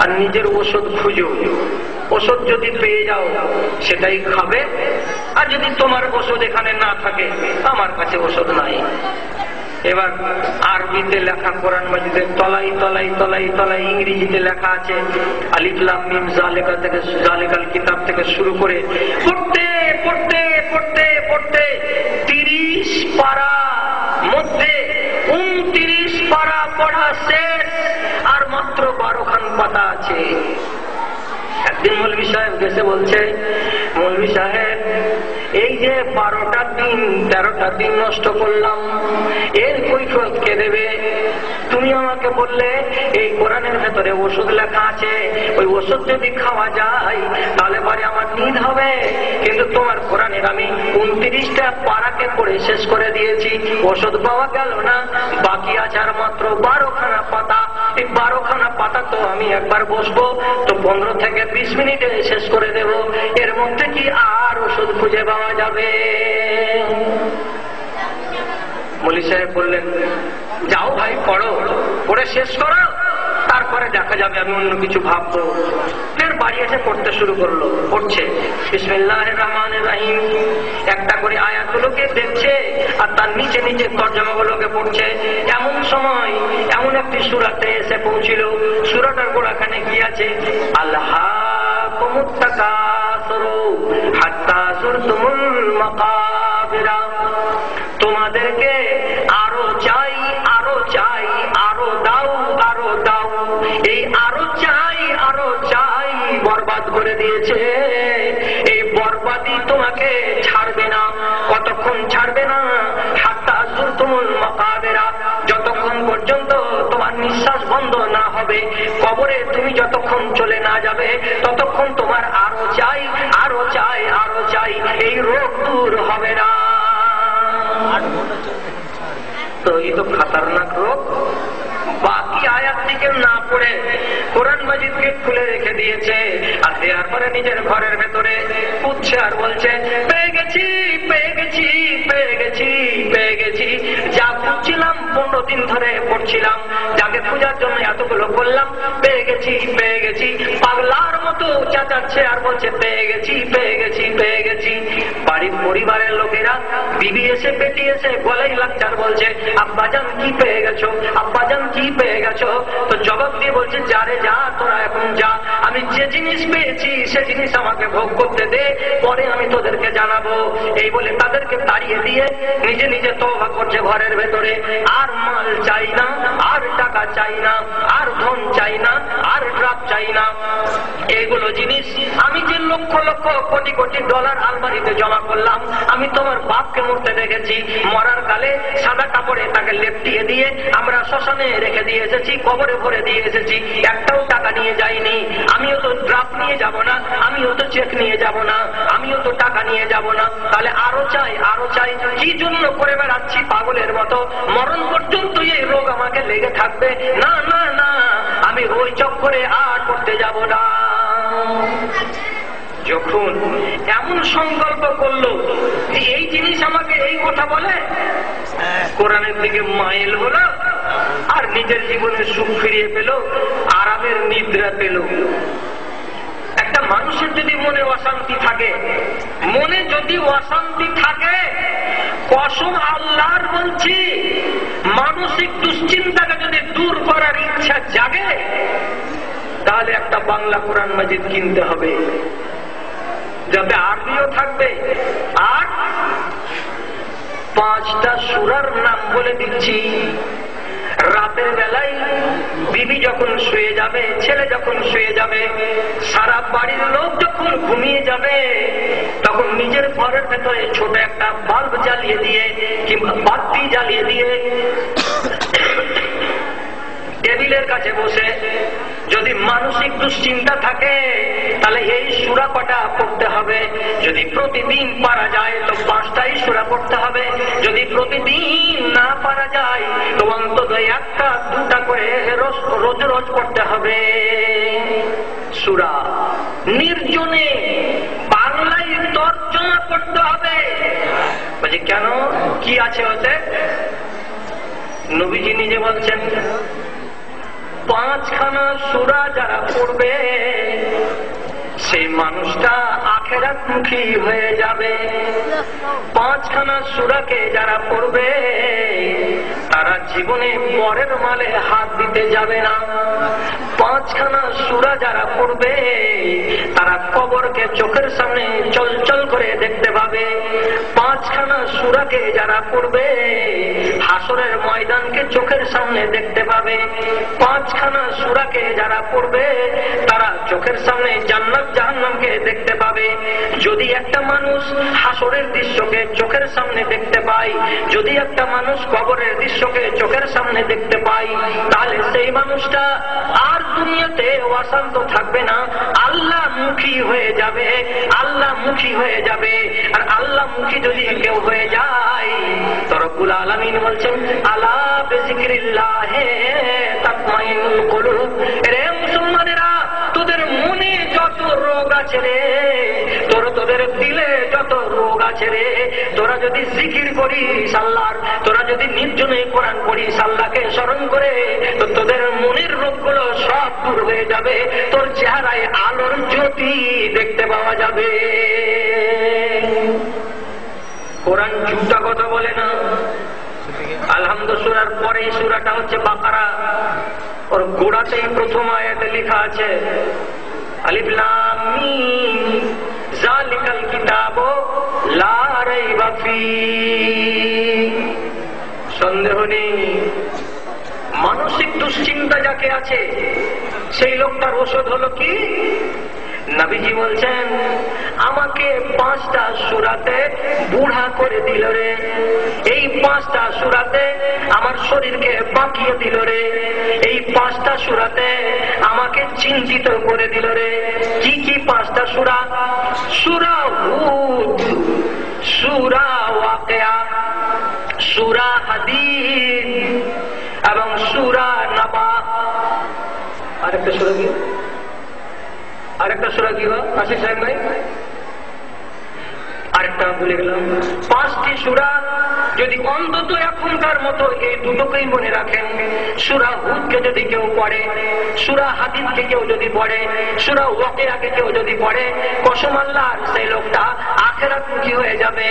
S1: আর নিজের ওষুধ খুঁজো। ওষুধ যদি পেয়ে যাও সেটাই খাবে, আর যদি তোমার ওষুধ এখানে না থাকে, আমার কাছে ওষুধ নাই। এবার আরবিতে লেখা কোরআন মাজিদের তলাই তলাই তলাই তলাই ইংরেজিতে লেখা আছে, আলিফ লাম মিম জালিকা থেকে, জালিকাল কিতাব থেকে শুরু করে পড়তে পড়তে পড়তে পড়তে 30 পারা মধ্যে 29 পারা পড়া শেষ, আর মাত্র 12 খান পাতা আছে। একদিন মৌলভী সাহেব এসে বলছে, মৌলভী সাহেব এই যে 12টা দিন 13টা দিন নষ্ট করলাম, এর কৈফিয়ত কে দেবে? তুমি আমাকে বললে এই কোরআনের ভেতরে ওষুধ লেখা আছে, ওই ওষুধ যদি খাওয়া যায় তাহলে পরে আমার নিদ হবে, কিন্তু তোমার কোরআনের আমি 29টা পারাকে পড়ে শেষ করে দিয়েছি, ওষুধ পাওয়া গেল না, বাকি আছে আর মাত্র 12 খানা পাতা। এই 12 খানা পাতা তো আমি একবার বসবো তো 15 থেকে 20 মিনিটে শেষ করে দেব, এর মধ্যে কি আর ওষুধ খুঁজে পাওয়া যাবে? মৌলভী সাহেব বললেন, যাও ভাই পড়ো, পড়ে শেষ করো, তারপরে দেখা যাবে, আমি অন্য কিছু ভাববো। ফের বাড়ি এসে পড়তে শুরু করলো, পড়ছে বিসমিল্লাহির রহমানির রহিম, একটা করে আয়াতগুলোকে দেখছে আর তার নিচে নিচে তরজমাগুলোকে পড়ছে। এমন সময় এমন একটি সূরাতে এসে পৌঁছিল, সূরাটার গোড়াখানে কি আছে, আল্লাহাকুমুত তাকাসুরু হাত্তা যুরতুমুল মাকাবিরা, তোমাদেরকে আরো চাই, আরো চাই, আরো দাও, আরো দাও, এই আরো চাই, আরো চাই বরবাদ করে দিয়েছে। এই বরবাদই তোমাকে ছাড়বে না। কতক্ষণ ছাড়বে না? হাত্তা যুরতুমুল মাকাবিরা, যতক্ষণ পর্যন্ত তোমার নিঃশ্বাস বন্ধ না হবে, কবরে তুমি যতক্ষণ চলে না যাবে, ততক্ষণ তোমার আরো চাই, আরো চাই, আরো চাই, এই রোগ দূর হবে না। তো এই তো খাতারনাক রোগ। বাকি আয়াতটিকে না পড়ে কোরআন মাজিদকে খুলে রেখে দিয়েছে, আর দেওয়ার পরে নিজের ঘরের ভেতরে পুচ্ছে আর বলছে, পেয়ে গেছি, পেয়ে গেছি, পেয়ে গেছি, পেয়ে গেছি, যা খুঁজছিলাম 15 দিন ধরে পড়ছিলাম, যাকে খোঁজার জন্য এতগুলো করলাম, পেয়ে গেছি, পেয়ে গেছি, পাগলার মতো চেঁচাচ্ছে আর বলছে, পেয়ে গেছি, পেয়ে গেছি, পেয়ে গেছি। বাড়ির পরিবারের লোকেরা, বিবি এসে, বেটি এসে গলায় লাগছে আর বলছে, আব্বাজান কি পেয়ে গেছো, আব্বাজান কি পেয়ে গেছো? তো জবাব দিয়ে বলছে, যা রে যা, তোরা এখন যা, আমি যে জিনিস পেয়েছি সে জিনিস আমাকে ভোগ করতে দে, পরে আমি তোদেরকে জানাবো। এই বলে তাদেরকে তাড়িয়ে দিয়ে নিজে নিজে তওবা করছে ঘরের ভেতরে। আর মাল চাই না, আর টাকা চাই না, আর ধন চাই না, আর ড্রাগ চাই না। এইগুলো জিনিস আমি যে লক্ষ লক্ষ কোটি কোটি ডলার আলমারিতে জমা করলাম, আমি তোমার বাপকে মরতে দেখেছি, মরার কালে সাদা কাপড়ে তাকে লেপটিয়ে দিয়ে আমরা শ্মশানে রেখে দিয়ে এসেছি, কবরে ভরে দিয়ে এসেছি, একটাও টাকা নিয়ে যাইনি। আমিও তো ড্রাফট নিয়ে যাব না, আমিও তো চেক নিয়ে যাব না, আমিও তো টাকা নিয়ে যাব না। তাহলে আরো চাই, আরো চাই, কি জন্য করে বেড়াচ্ছি পাগলের মতো? মরণ পর্যন্ত এই রোগ আমাকে লেগে থাকবে। না না না, আমি ওই চক্করে আর করতে যাব না। যখন এমন সংকল্প করলো যে এই জিনিস আমাকে এই কথা বলে, কোরআনের দিকে মাইল হলো আর নিজের জীবনে সুখ ফিরিয়ে পেল, আরামের নিদ্রা পেল। একটা মানুষের যদি মনে অশান্তি থাকে, মনে যদি অশান্তি থাকে, কসম আল্লাহর বলছি, মানসিক দুশ্চিন্তাকে যদি দূর করার ইচ্ছা জাগে, তাহলে একটা বাংলা কোরআন মাজিদ কিনতে হবে, যাতে আরবিও থাকবে। আর 5টা সূরার নাম বলে দিচ্ছি। রাতের বেলায় বিবি যখন শুয়ে যাবে, ছেলে যখন শুয়ে যাবে, সারা বাড়ির লোক যখন ঘুমিয়ে যাবে, তখন নিজের ঘরের ভেতরে ছোট একটা বাল্ব জ্বালিয়ে দিয়ে কিংবা বাতি জ্বালিয়ে দিয়ে টেবিলের কাছে বসে যদি মানসিক দুশ্চিন্তা থাকে, তাহলে এই সূরা কটা পড়তে হবে। যদি প্রতিদিন পারা যায় তো 5টাই সূরা পড়তে হবে। যদি প্রতিদিন না পারা যায় তো অন্তত 1টা 2টা করে রোজ রোজ পড়তে হবে সূরা। নির্জনে বাংলায় তর্জমা করতে হবে। বলছি কেন, কি আছে ওতে? নবীজি নিজে বলছেন, 5খানা সূরা যারা পড়বে সেই মানুষটা আখিরাতমুখী হয়ে যাবে। 5খানা সূরাকে যারা পড়বে তারা জীবনে পরের মালে হাত দিতে যাবে না। 5খানা সূরা যারা পড়বে তারা কবরকে চোখের সামনে চলচল করে দেখতে পাবে। 5খানা সূরাকে যারা পড়বে হাসরের ময়দানকে চোখের সামনে দেখতে পাবে। 5খানা সূরাকে যারা পড়বে তারা চোখের সামনে জান্নাত জাহান্নামকে দেখতে পাবে। যদি একটা মানুষ হাসরের দৃশ্যকে চোখের সামনে দেখতে পায়, যদি একটা মানুষ কবরের দৃশ্যকে চোখের সামনে দেখতে পায়, তাহলে সেই মানুষটা আর দুনিয়াতে অশান্ত থাকবে না, আল্লাহ মুখী হয়ে যাবে, আল্লাহ মুখী হয়ে যাবে। আর আল্লাহ মুখী যদি কেউ হয়ে যায় তো রব্বুল আলামিন বলছেন, আলা বিযিকরিল্লাহি তাতমাইনুল কুলুব। রে মুসলমানেরা, তোদের মনে যত রোগ আছে রে, তোদের দিলে যত রোগ আছে রে, তোরা যদি জিকির করিস আল্লাহর, তোরা যদি নির্জনে কোরআন পড়িস, আল্লাহকে স্মরণ করে, তো তোদের মনের রোগগুলো সব দূর হয়ে যাবে। তোর চেহারায় আলোর জ্যোতি দেখতে পাওয়া যাবে। কোরআন ঝুটা কথা বলে না। আলহামদুলিল্লাহ সূরার পরে সূরাটা হচ্ছে বাকারা, ওর গোড়াতেই প্রথম আয়াতে লেখা আছে, আলিফ লাম মিম যালিকাল কিতাবু লা রাইবা ফীহি। সন্দেহ নেই, মানসিক দুশ্চিন্তা যাকে আছে সেই লোকটার ওষুধ হলো কি? নবীজি বলছেন, আমাকে 5টা সূরাতে বুড়া করে দিল রে, এই 5টা সূরাতে আমার শরীরকে বাঁকিয়ে দিল রে, এই 5টা সূরাতে আমাকে চিন্তিত করে দিল রে। কি কি 5টা সূরা? সূরা হুদ, সূরা ওয়াকিয়া, সূরা হাদীদ এবং সূরা নাবা। আরেকটা সূরা কি? আরেকটা সূরা কি? আশিক সাহেব নাই, আরেকটা ভুলে গেলাম। 5টি সূরা যদি অন্তত এখনকার মতো এই দুটোকেই মনে রাখেন, সূরা হুদকে যদি কেউ পড়ে, সূরা হাদীদকে কেউ যদি পড়ে, সূরা ওয়াকিয়াকে কেউ যদি পড়ে, কসম আল্লাহর, সেই লোকটা আখিরাতমুখী হয়ে যাবে।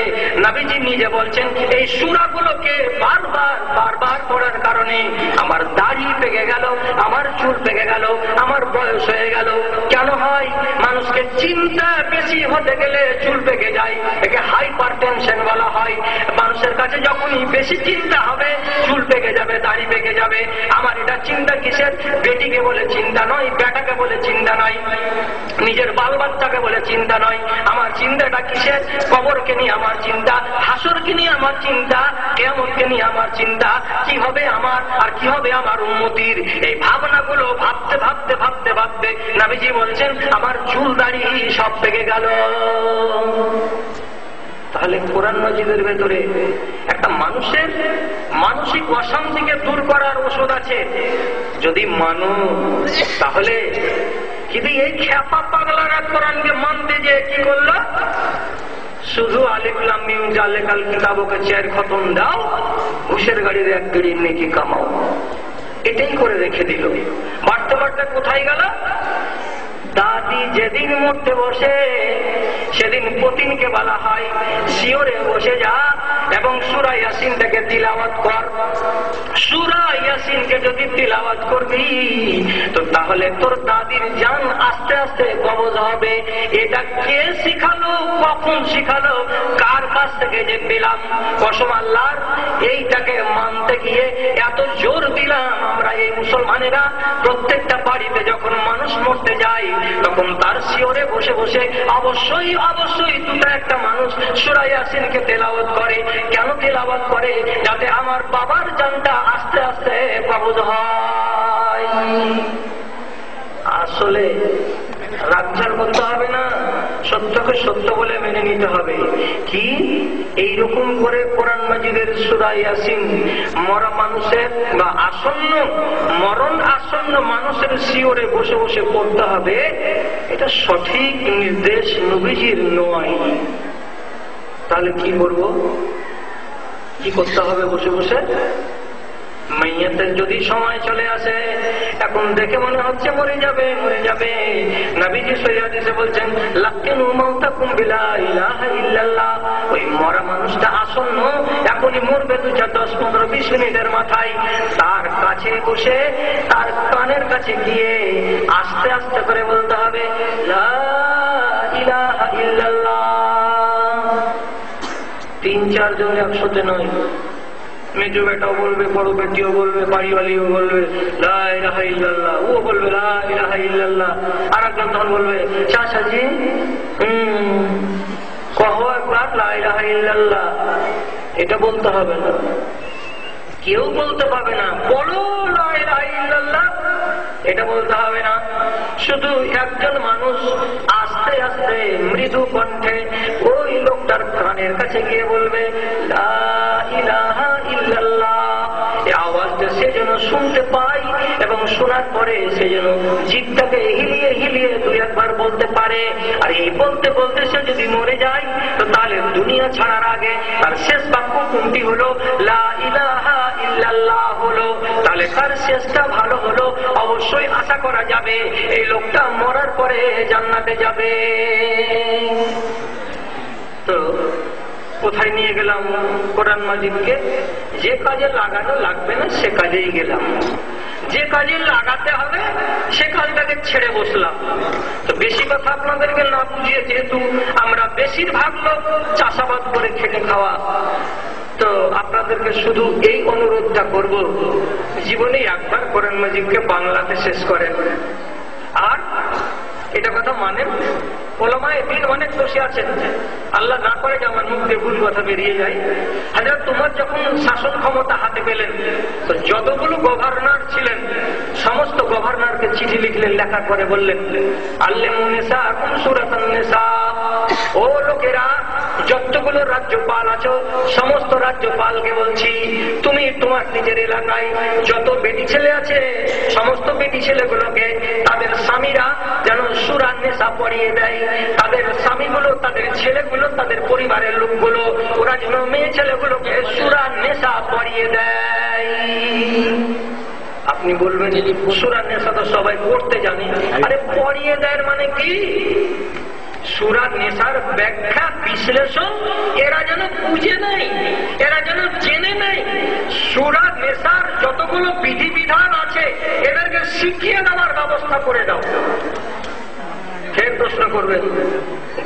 S1: নবীজি নিজে বলছেন, এই সূরাগুলোকে বারবার পড়ার কারণে আমার দাড়ি পেকে গেল, আমার চুল পেকে গেল, আমার বয়স হয়ে গেল। কেন হয়? মানুষকে চিন্তা বেশি হতে গেলে চুল পেকে যায়, একে হাইপার টেনশন বলা হয়। মানুষের কাছে যখনই বেশি চিন্তা হবে, চুল পেকে যাবে, দাড়ি পেকে যাবে, আমার এটা চিন্তা কিসের? বেটিকে বলে চিন্তা নয়, বেটাকে বলে চিন্তা নয়, নিজের বাল বাচ্চাকে বলে চিন্তা নয়, আমার চিন্তাটা কিসের? কবরকে নিয়ে আমার চিন্তা, হাসরকে নিয়ে আমার চিন্তা, কিয়ামতকে নিয়ে আমার চিন্তা, কি হবে আমার আর কি হবে আমার উম্মতির। এই ভাবনাগুলো ভাবতে ভাবতে ভাবতে ভাবতে নবীজি বলছেন আমার চুল দাড়ি সব পেকে গেল। তাহলে কোরআন মাজিদের ভেতরে একটা মানুষের মানসিক অশান্তিকে দূর করার ওষুধ আছে যদি মানো। তাহলে কিন্তু এই খ্যাপা পাগলারা কোরআনকে মানতে যে কি করলো? শুধু আলিফ লাম মিম জালিকাল কিতাবকে 4 খতম দাও, ঘুষের গাড়ির 1 গাড়ি নেকি কামাও, এটাই করে রেখে দিল। বাড়তে বাড়তে কোথায় গেল? দাদি যেদিন মরতে বসে সেদিন পতিনকে বলা হয় শিওরে বসে যা এবং সূরা ইয়াসিন থেকে তিলাওয়াত কর। সূরা ইয়াসিনকে যদি তিলাওয়াত করবি তো তাহলে তোর দাদির জান আস্তে আস্তে কবজ হবে। এটা কে শিখালো, কখন শিখালো, কার কাছ থেকে যে পেলাম? কসম আল্লাহর, এইটাকে মানতে গিয়ে এত জোর দিলাম আমরা এই মুসলমানেরা। প্রত্যেকটা বাড়িতে যখন মানুষ মরতে যায় তখন তার শিওরে বসে বসে অবশ্যই অবশ্যই দুটা একটা মানুষ সূরা ইয়াসিনকে তেলাওয়াত করে। কেন তেলাওয়াত করে? যাতে আমার বাবার জানটা আস্তে আস্তে কবজ হয়। আসলে রাগঝাল করতে হবে না, সত্যকে সত্য বলে মেনে নিতে হবে। কি এইরকম করে কোরআন মাজিদের সূরা ইয়াসিন মরা মানুষের বা আসন্ন মরণ আসন্ন মানুষের শিওরে বসে বসে পড়তে হবে, এটা সঠিক নির্দেশ নবীজির নয়। তাহলে কি করব? কি করতে হবে বসে বসে? মাইয়াতের যদি সময় চলে আসে, এখন দেখে মনে হচ্ছে মরে যাবে মরে যাবে, নবীজি সহিহ হাদিসে বলছেন লাকিনু মাউতাকুম বিলা ইলাহা ইল্লাল্লাহ। ওই মরা মানুষটা আসন্ন, এখনই মরবে 10, 15, 20 মিনিটের মাথায়, তার কাছে বসে তার কানের কাছে গিয়ে আস্তে আস্তে করে বলতে হবে লা ইলাহা ইল্লাল্লাহ। 3-4 জন একসাথে নয়, মেজো বেটাও বলবে, বড় বেটিও বলবে, বাড়িওয়ালিও বলবে লা ইলাহা ইল্লাল্লাহ, ও বলবে লা ইলাহা ইল্লাল্লাহ। আর একজন তখন বলবে চাচাজি কহো একবার লা ইলাহা ইল্লাল্লাহ। এটা বলতে হবে না, কেউ বলতে পারবে না বলো লা ইলাহা ইল্লাল্লাহ, এটা বলতে হবে না। শুধু একজন মানুষ আস্তে আস্তে মৃদু কণ্ঠে ওই লোকটার কানের কাছে গিয়ে বলবে লা ইলাহা ইল্লাল্লাহ। এই আওয়াজটা সে যেন শুনতে পায় এবং শোনার পরে সে যেন জিভটাকে হিলিয়ে হিলিয়ে 2 একবার বলতে পারে। আর এই বলতে বলতে সে যদি মরে যায় তো তাহলে দুনিয়া ছাড়ার আগে তার শেষ বাক্য কোনটি হলো? লা ইলাহা ইল্লাল্লাহ হলো। তাহলে তার শেষটা ভালো হলো, অবশ্যই আশা করা যাবে এই লোকটা মরার পরে জান্নাতে যাবে। তো কোথায় নিয়ে গেলাম কোরআন মাজিদকে? যে কাজে লাগানো লাগবে না সে কাজেই গেলাম, যে কাজে লাগাতে হবে সে কাজটাকে ছেড়ে বসলাম। তো বেশি কথা আপনাদেরকে না বুঝিয়ে, যেহেতু আমরা বেশিরভাগ লোক চাষাবাদ করে খেটে খাওয়া, তো আপনাদেরকে শুধু এই অনুরোধটা করব, জীবনে একবার কোরআন মাজিদকে বাংলাতে শেষ করেন। আর এটা কথা মানেন, ওলামায়ে দ্বীন অনেক বসে আছেন, আল্লাহ না করে যে আমার মুখ দিয়ে ভুল কথা বেরিয়ে যায়। হযরত উমর যখন শাসন ক্ষমতা হাতে পেলেন তো যতগুলো গভর্নর ছিলেন সমস্ত গভর্নরকে চিঠি লিখলেন, লেখা করে বললেন আল্লিমু নিসাকুম সূরাতান নিসা। ও লোকেরা, যতগুলো রাজ্যপাল আছো সমস্ত রাজ্যপালকে বলছি, তুমি তোমার নিজের এলাকায় যত বেটি ছেলে আছে সমস্ত বেটি ছেলেগুলোকে তাদের স্বামীরা যেন সূরা নিসা পড়িয়ে দেয়। তাদের স্বামীগুলো, তাদের ছেলেগুলো, তাদের পরিবারের লোকগুলো, ওরা যেন মেয়ে ছেলেগুলোকে সূরা নিসা পড়িয়ে দেয়। আপনি বলবেন সূরা নিসা তো সবাই পড়তে জানে, আরে পড়িয়ে দেয় মানে কি? সূরা নিসার ব্যাখ্যা বিশ্লেষণ এরা যেন বুঝে নেয়, এরা যেন জেনে নেয়। সূরা নিসার যতগুলো বিধিবিধান আছে এদেরকে শিখিয়ে দেওয়ার ব্যবস্থা করে দাও। প্রশ্ন করবেন,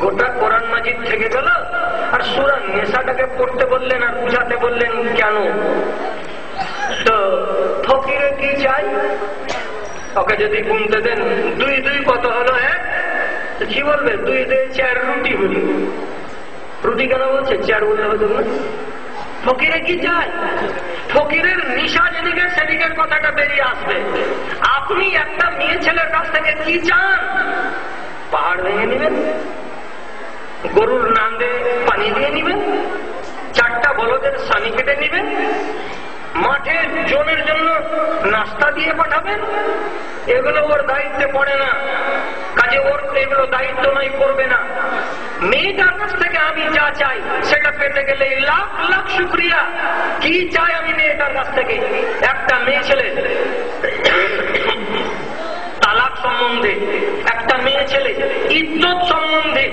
S1: গোটা কোরআন মাজিদ থেকে গেল আর সূরা নেসাটাকে পড়তে বললেন আর বুঝাতে বললেন কেন? তো ফকিরে কি চাই? ওকে যদি গুনতে দেন 2 2 কত হলো? 1 কি বলবে? 2 2 4 রুটি হলো। রুটি কেন বলছে? 4 বলে হতো না। ফকিরে কি চাই? ফকিরের নিশা যেদিকে সেদিকের কথাটা বেরিয়ে আসবে। আপনি একটা মেয়ে ছেলের কাছ থেকে কি চান? পাহাড় ভেঙে নেবেন, গরুর নান্দে পানি দিয়ে নিবেন, 4টা বলদের সানি কেটে নিবেন, মাঠে জনের জন্য নাস্তা দিয়ে পাঠাবেন? এগুলো ওর দায়িত্বে পড়ে না, কাজে ওর এগুলো দায়িত্ব নয়, করবে না। মেয়েটার কাছ থেকে আমি যা চাই সেটা পেতে গেলে লাখ লাখ শুকরিয়া। কি চাই আমি মেয়েটার কাছ থেকে? একটা মেয়ে ছেলে তালাক সম্বন্ধে, একটা মেয়ে ছেলে ইজ্জত সম্বন্ধে,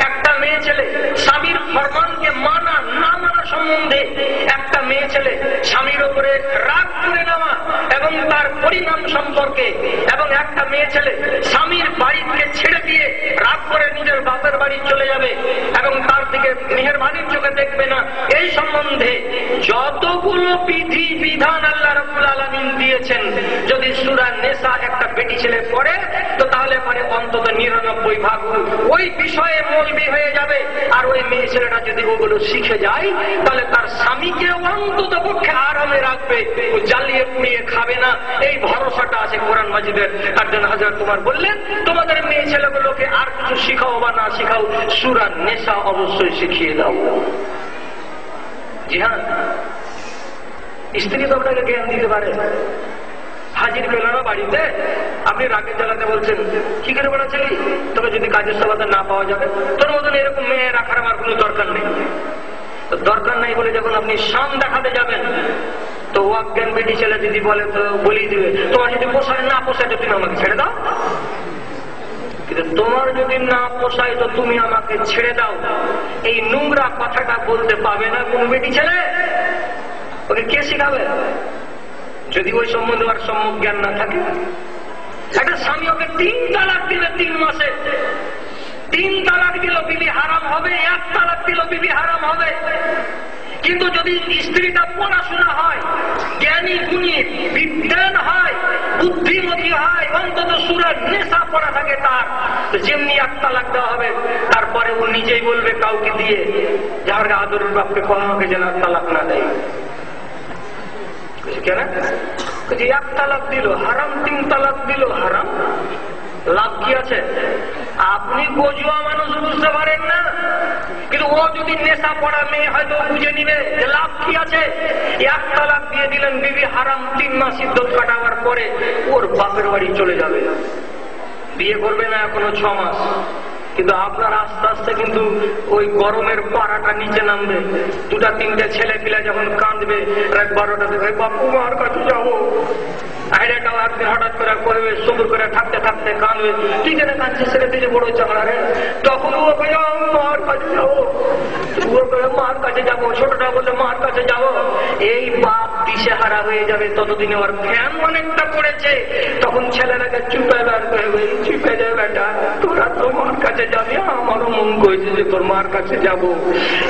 S1: একটা মেয়ে ছেলে স্বামীর ফরমানকে মানা না মানা সম্বন্ধে, একটা মেয়ে ছেলে স্বামীর উপরে রাগ করে নেওয়া এবং তার পরিণাম সম্পর্কে, এবং একটা মেয়ে ছেলে স্বামীর বাড়িকে ছেড়ে দিয়ে রাগ করে নিজের বাপের বাড়ি চলে যাবে এবং তার দিকে মেহেরবানির চোখে দেখবে না, এই সম্বন্ধে যতগুলো বিধি বিধান আল্লাহ রাব্বুল আলামিন দিয়েছেন, যদি সূরা নেসা একটা বেটি ছেলে পড়ে তো তাহলে পরে অন্তত 99 ভাগ ওই বিষয়ে মৌলবি হয়ে যাবে। আর ওই মেয়ে ছেলেটা যদি ওগুলো শিখে যায় তাহলে তার স্বামীকে অন্তত পক্ষে আরামে রাখবে, ও জ্বালিয়ে পুড়িয়ে খাবে না। এই ভরসাটা আছে কোরআন মাজিদের। আর যেন হাজার তোমার বললেন তোমাদের মেয়ে ছেলেগুলোকে আর কিছু শিখাও বা না শিখাও, সূরা নেসা অবশ্যই শিখিয়ে দাও। জি হ্যাঁ, স্ত্রী তো আপনাকে জ্ঞান দিতে পারে। হাজির পেল না বাড়িতে, আপনি রাগে জ্বালাতে বলছেন, কি করে বেড়াচ্ছিলি? তোকে যদি কাজের সভাতে না পাওয়া যাবে, তোর মতন এরকম মেয়ে রাখার আমার কোনো দরকার নেই। দরকার নেই বলে যখন আপনি শান দেখাতে যাবেন তো অজ্ঞান বেটি ছেলে যদি বলে তো বলিয়ে দিবে, তোমার যদি পোষায় না পোষায় তো তুমি আমাকে ছেড়ে দাও। কিন্তু তোমার যদি না পোষায় তো তুমি আমাকে ছেড়ে দাও, এই নোংরা কথাটা বলতে পাবে না কোন বেটি ছেলে। ওকে কে শিখাবে? যদি ওই সম্বন্ধে আর সম্যক জ্ঞান না থাকে। একটা স্বামী ওকে 3 তালাক দিলে 3 মাসে, 3 তালাক দিল বিবি হারাম হবে, 1 তালাক দিল বিবি হারাম হবে। কিন্তু যদি স্ত্রীটা পড়াশোনা হয়, জ্ঞানী গুণী বিদ্যান হয়, বুদ্ধিমতী হয়, অন্তত সূরা নেসা পড়া থাকে তার, যেমনি 1 তালাক দেওয়া হবে তারপরে ও নিজেই বলবে কাউকে দিয়ে, যার আদরের বাপকে কখনোকে যেন তালাক না দেয়। কেন? 1 তালাক দিল হারাম, 3 তালাক দিল হারাম, লাভ কি আছে? আপনি গজুয়া মানুষ বুঝতে পারেন না, কিন্তু ও যদি নেশা পড়া মেয়ে হয়তো বুঝে নিবে যে লাভ কি আছে। 1 তালাক দিয়ে দিলেন বিবি হারাম, 3 মাস ইদ্যত কাটাবার পরে ওর বাপের বাড়ি চলে যাবে। বিয়ে করবে না এখনো 6 মাস, কিন্তু আপনার আস্তে আস্তে কিন্তু ওই গরমের পাড়াটা নিচে নামবে। 2টা 3টে ছেলে পিলা যখন কাঁদবে রাত 12টাতে, ভাই বাপু মার কাছে যাবো, আইডিয়াটাও একদিন হঠাৎ করে করবে, সবুর করে থাকতে থাকতে কাঁদবে, তুই কেন কাঁদছিস ছেলে, তুই যে বড় চাকরা রে। তখন ও মার কাছে যাবো, মার কাছে যাবো, ছোটটা বললে মার কাছে যাবো। এই বাপ দিশেহারা হয়ে যাবে। ততদিনে ওর ফ্যান অনেকটা পড়েছে, তখন ছেলেরাকে চুপে বের করবে, চুপে যাবে বেটা, তোরা তো মার কাছে যাবি। আমারও মন করেছে যে তোর মার কাছে যাবো,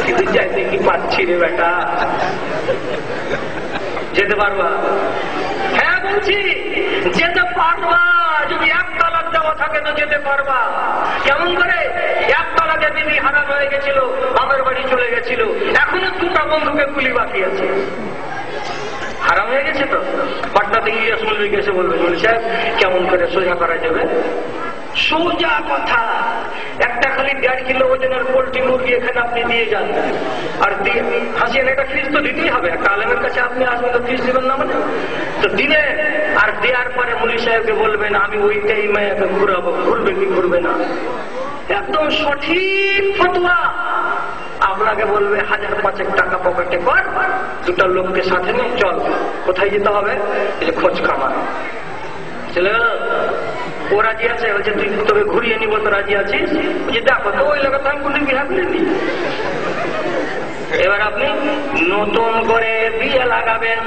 S1: কিন্তু যাইতে কি পাচ্ছি রে বেটা। যেতে পারবা? হ্যাঁ বলছি, যেতে পারবা। যদি 1 তালাক দেওয়া থাকে তো যেতে পারবা। কেমন করে? 1 তালাকে বিবি হারাম হয়ে গেছিল, বাবার বাড়ি চলে গেছিল, এখনো 2টা বন্ধুকে গুলি বাকি আছে। হারাম হয়ে গেছে তো পাটনাতে ইলিয়াস মল্লিক এসে বলবে, সাহেব কেমন করে সোজা করা যাবে? সোজা কথা, একটা খালি 1.5 কিলো ওজনের পোল্ট্রি মুরগি এখানে আপনি দিয়ে যান, আর হাসিয়েন একটা ফিস তো দিতেই হবে। একটা আলেমের কাছে আপনি আসবেন তো ফিস দিবেন না, মানে তো দিলে, আর দেওয়ার পরে মুলি সাহেবকে বলবেন আমি ওইটাই মায়াকে ঘুরাবো, ঘুরবে কি ঘুরবে না, একদম সঠিক ফতোয়া। আপনাকে বলবে 1000-5 টাকা পকেটে কর, 2টা লোককে সাথে নিয়ে চল, কোথায় যেতে হবে? খোঁজ খামার। চলে গেল, ও রাজি আছে, বলছে তুই তোকে ঘুরিয়ে নিবো, তো রাজি আছিস? বলছে দেখো তো ওই এলাকাতে আমি কোনো বিয়ে করিনি। এবার আপনি নতুন করে বিয়ে লাগাবেন,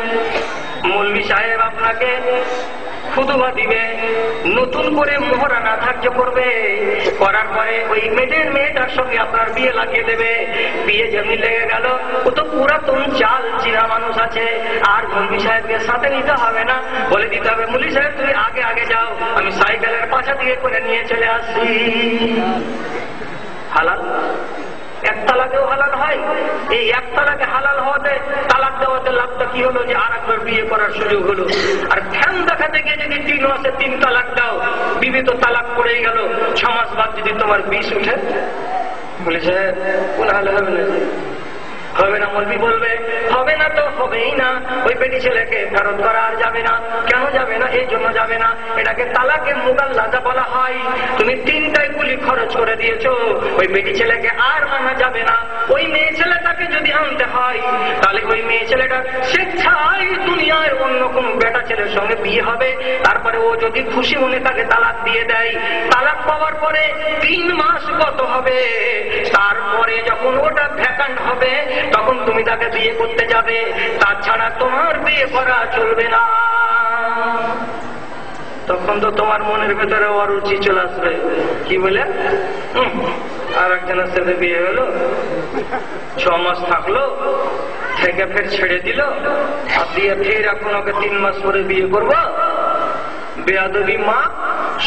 S1: মৌলভী সাহেব আপনাকে খুদবা দিবে, নতুন করে মোহরানা ধার্য করবে, করার পরে ওই মেয়েটার সঙ্গে আপনার বিয়ে লাগিয়ে দেবে। বিয়ে যেমনি লেগে গেল, ও তো পুরাতন চাল চিরা মানুষ আছে, আর মৌলভী সাহেবকে সাথে নিতে হবে না, বলে দিতে হবে মৌলভী সাহেব তুমি আগে আগে যাও, আমি সাইকেলের পাশা দিয়ে করে নিয়ে চলে আসছি। হালাল। এক তালাকেও হালাল হয়। এই এক তালাকে হালাল হওয়াতে, তালাক দেওয়াতে লাভটা কি হলো, যে আর একবার বিয়ে করার সুযোগ হলো। আর ফ্যান দেখাতে গিয়ে যদি 3 মাসে 3 তালাক দাও, বিবি তো তালাক পড়েই গেল। 6 মাস বাদ যদি তোমার বিষ উঠে, বলেছে কোন হালে হবে না, হবে না। মৌলভী বলবে হবে না তো হবেই না, ওই বেটি ছেলেকে ফেরত করা আর যাবে না। কেন যাবে না? এই জন্য যাবে না, এটাকে তালাকে মুগাল্লাদা বলা হয়। তুমি 3টায় কুলি খরচ করে দিয়েছো, ওই বেটি ছেলেকে আর আনা যাবে না। ওই মেয়ে ছেলেটাকে যদি আনতে হয়, তাহলে ওই মেয়ে ছেলেটা স্বেচ্ছায় দুনিয়ায় অন্য কোন বেটা ছেলের সঙ্গে বিয়ে হবে। তারপরে ও যদি খুশি মনে তাকে তালাক দিয়ে দেয়, তালাক পাওয়ার পরে 3 মাস কত হবে, তারপরে যখন ওটা ভ্যাকান্ট হবে, তখন তুমি তাকে বিয়ে করতে যাবে। তাছাড়া তোমার বিয়ে করা চলবে না। তখন তো তোমার মনের ভেতরে অরুচি চলে আসবে, কি বলে আর একজনের সাথে বিয়ে হলো, 6 মাস থাকলো, থেকে ফের ছেড়ে দিল, আর দিয়ে ফের এখন ওকে 3 মাস পরে বিয়ে করবো। বেয়াদবি মা।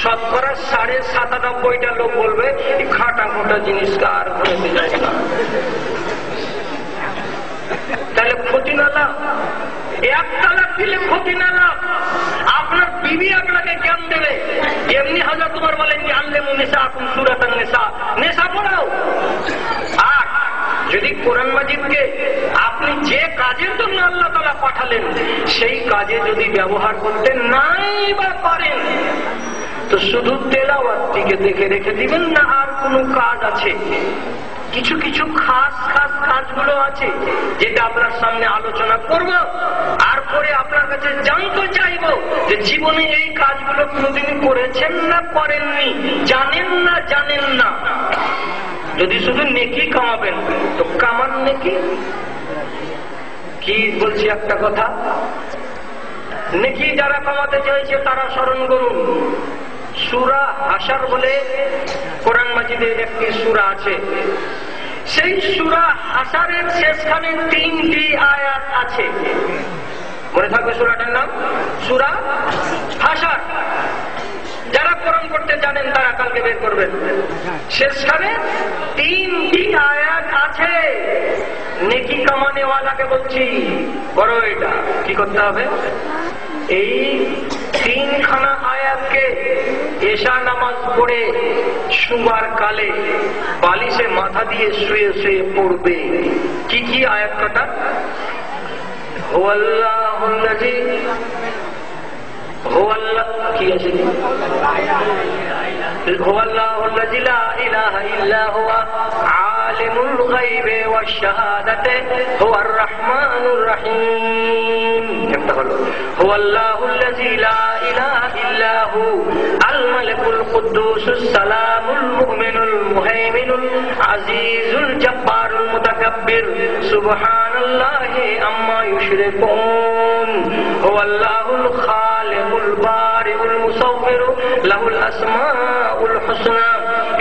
S1: শতকরা 97.5টা লোক বলবে এই খাটা মোটা জিনিস কার করতে যায় না। তাহলে ক্ষতি না লাভ? 1 তালাক দিলে ক্ষতি না লাভ? আপনার বিবি আপনাকে জ্ঞান দেবে। এমনি হাজার তোমার বলেন যে আল্লেমু নিসাকুম সূরাতান নিসা, নেশা পড়াও। আর যদি কোরআন মাজিদকে আপনি যে কাজের জন্য আল্লাহ তাআলা পাঠালেন, সেই কাজে যদি ব্যবহার করতে নাই বা পারেন, তো শুধু তেলাওয়াতটিকে দেখে রেখে দিবেন না, আর কোন কাজ আছে? কিছু কিছু খাস খাস কাজগুলো আছে, যেটা আপনার সামনে আলোচনা করব, আর পরে আপনার কাছে জানতে চাইব যে জীবনে এই কাজগুলো কোনদিন করেছেন না করেননি, জানেন না জানেন না। যদি শুধু নেকি কামাবেন তো কামান নেকি। কি বলছি একটা কথা, নেকি যারা কামাতে চাইছে তারা স্মরণ করুন, সূরা হাশর বলে কোরআন মাজিদের একটি সূরা আছে। সেই সূরা হাশরের শেষখানে 3টি আয়াত আছে। মনে থাকবে সূরাটার নাম সূরা হাশর। যারা কোরআন পড়তে জানেন তারা কালকে বের করবেন। শেষখানে 3টি আয়াত আছে। নেকি কামানে ওয়ালাকে বলছি, বড় এটা কি করতে হবে? এই 3খানা আয়াতকে এশা নামাজ পড়ে শুবার কালে বালিশে মাথা দিয়ে শুয়ে শুয়ে পড়বে। কি কি আয়াত কটা? হুয়াল্লাহুল্লাযী, কি আছে? হুয়াল্লাহুল্লাযী লা ইলাহা ইল্লা হুয়া আলিমুল গায়বি ওয়াশ শাহাদাতি হুয়ার রাহমানুর রহিম। একটা হলো হুয়াল্লাহুল্লাযী লা ইলাহা ইল্লা হু আল মালিকুল কুদ্দুসুস সালামুল মুমিনুল মুহাইমিনুল আজিজুল জব্বারুল মুতাকাব্বির সুবহানাল্লাহি আম্মা ইউশরিকুন। হুয়াল্লাহুল খালিকুল বারিউল মুসাওবিরু লাহুল আসমাউল হুসনা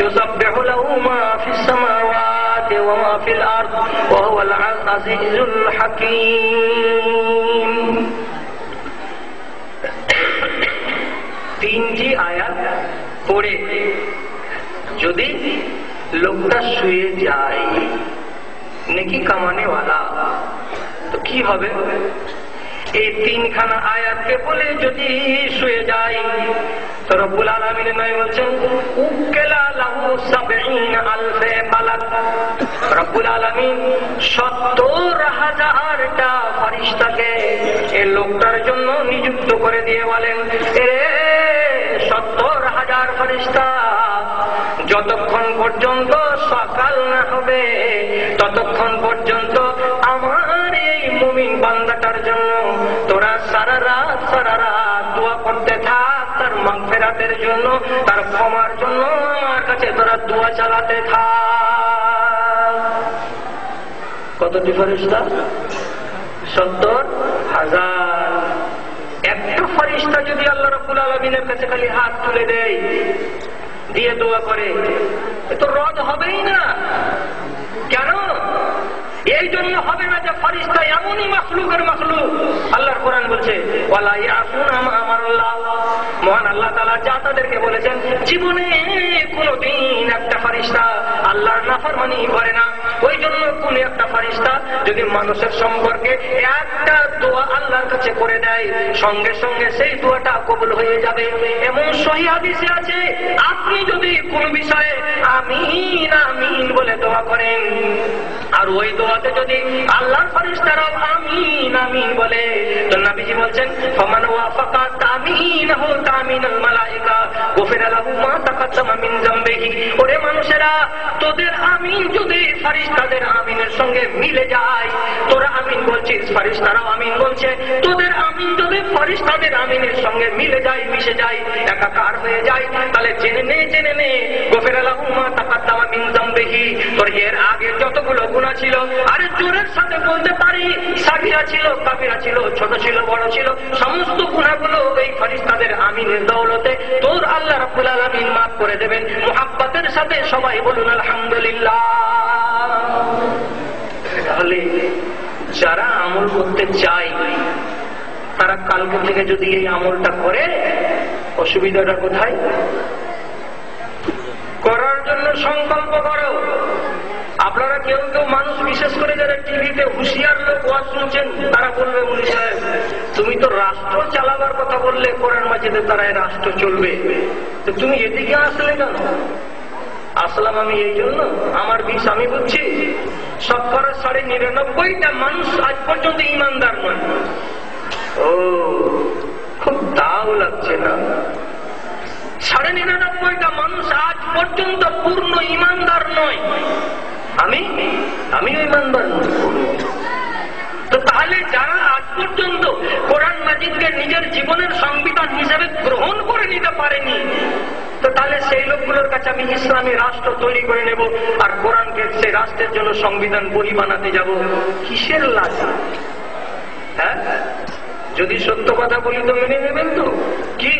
S1: ইউসাব্বিহু লাহু মা ফিস সামাওয়াতি ওয়া মা ফিল আরদ ওয়া হুয়াল আজিজুল হাকীম। 3টি আয়াত পড়ে যদি লোকটা শুয়ে যায় নেকি কামানেওয়ালা, তো কি হবে? এই 3খানা আয়াতকে বলে যদি শুয়ে যায়, তো রব্বুল আলামিন নয় বলছেন উকেলা লাহু ৭০,০০০ মালাক। রব্বুল আলামিন ৭০,০০০টা ফেরেশতাকে এই লোকটার জন্য নিযুক্ত করে দিয়ে বলেন, এ ৭০,০০০ ফেরেশতা, যতক্ষণ পর্যন্ত সকাল না হবে ততক্ষণ পর্যন্ত আমার এই মুমিন বান্দাটার জন্য তোরা সারা রাত দোয়া করতে থাক, তার মাগফিরাতের জন্য, তার ক্ষমার জন্য আমার কাছে তোরা দোয়া চালাতে থাক। কতটি ফেরেশতা? ৭০,০০০। একটা ফেরেশতা যদি আল্লাহ রাব্বুল আলামিনের কাছে খালি হাত তুলে দেয়, দিয়ে দোয়া করে, এ তো রদ হবেই না। কেন? এই জন্য হবে না যে ফেরেশতা এমনই মাখলুকের মাখলুক। আল্লাহর কোরআন বলছে ওয়ালা ইয়াকুনা আমারুল্লাহ, মহান আল্লাহ তাআলা যা তাদেরকে বলেছেন, জীবনে কোনদিন একটা ফেরেশতা আল্লাহর নাফরমানি করে না। ওই জন্য কোন একটা ফেরেশতা যদি মানুষের সম্পর্কে একটা দোয়া আল্লাহর কাছে করে দেয়, সঙ্গে সঙ্গে সেই দোয়াটা কবুল হয়ে যাবে। এমন সহিহ হাদিসে আছে, আপনি যদি কোন বিষয়ে আমিন আমিন বলে দোয়া করেন, আর ওই দোয়াতে যদি আল্লাহর ফেরেশতারাও আমিন আমিন বলে, তো নবীজি বলছেন ফামান ওয়াফাকা তামিনাহু তামিনাল মালায়েকা গুফিরা লাহু মা তাকাদ্দামা মিন যামবিহি। ওরে মানুষেরা, তোদের আমিন যদি ফেরেশতাদের আমিনের সঙ্গে মিলে যায়, তোরা আমিন বলছিস, ফেরেশতারাও আমিন বলছে, তোদের আমিন যদি ফেরেশতাদের আমিনের সঙ্গে মিলে যায়, মিশে যায়, একাকার হয়ে যায়, তাহলে জেনে নে গুফিরা লাহু মা তাকাদ্দামা মিন যামবিহি, তোর এর আগে যতগুলো গুনাহ ছিল, আরে জোরের সাথে বলতে পারি, সাগীরা ছিল, কাবীরা ছিল, ছোট ছিল, বড় ছিল, সমস্ত গুনাহগুলো এই ফেরেশতাদের আমিনের দৌলতে তোর আল্লাহ রাব্বুল আলামিন মাফ করে দেবেন। মুহাব্বতের সাথে সবাই বলুন আলহামদুলিল্লাহ। তাহলে যারা আমল করতে চায়, তারা কালকে থেকে যদি এই আমলটা করে, অসুবিধাটা কোথায়? করার জন্য সংকল্প করো। আপনারা কেউ কেউ মানুষ, বিশেষ করে যারা টিভিতে হুঁশিয়ার লোক ওয়াজ শুনছেন, তারা বলবে মুনি সাহেব তুমি তো রাষ্ট্র চালাবার কথা বললে, কোরআন মাজিদে তারা রাষ্ট্র চলবে, তো তুমি এদিকে আসলে কেন? আসলাম আমি এই জন্য, আমার বিষ আমি বুঝছি, 99.9% মানুষ আজ পর্যন্ত ইমানদার নয়। ও খুব দাও লাগছে না? 99.9% মানুষ আজ পর্যন্ত পূর্ণ ইমানদার নয়। আমিও ইমানদার নই। তো তাহলে যারা আজ পর্যন্ত কোরআন মাজিদকে নিজের জীবনের সংবিধান হিসেবে গ্রহণ করে নিতে পারেনি, তো তাহলে সেই লোকগুলোর কাছে আমি ইসলামী রাষ্ট্র তৈরি করে নেব আর কোরআনকে সেই রাষ্ট্রের জন্য সংবিধান বই বানাতে যাব, কিসের লাজ? হ্যাঁ, যদি সত্য কথা বলি তো মেনে নেবেন তো? কি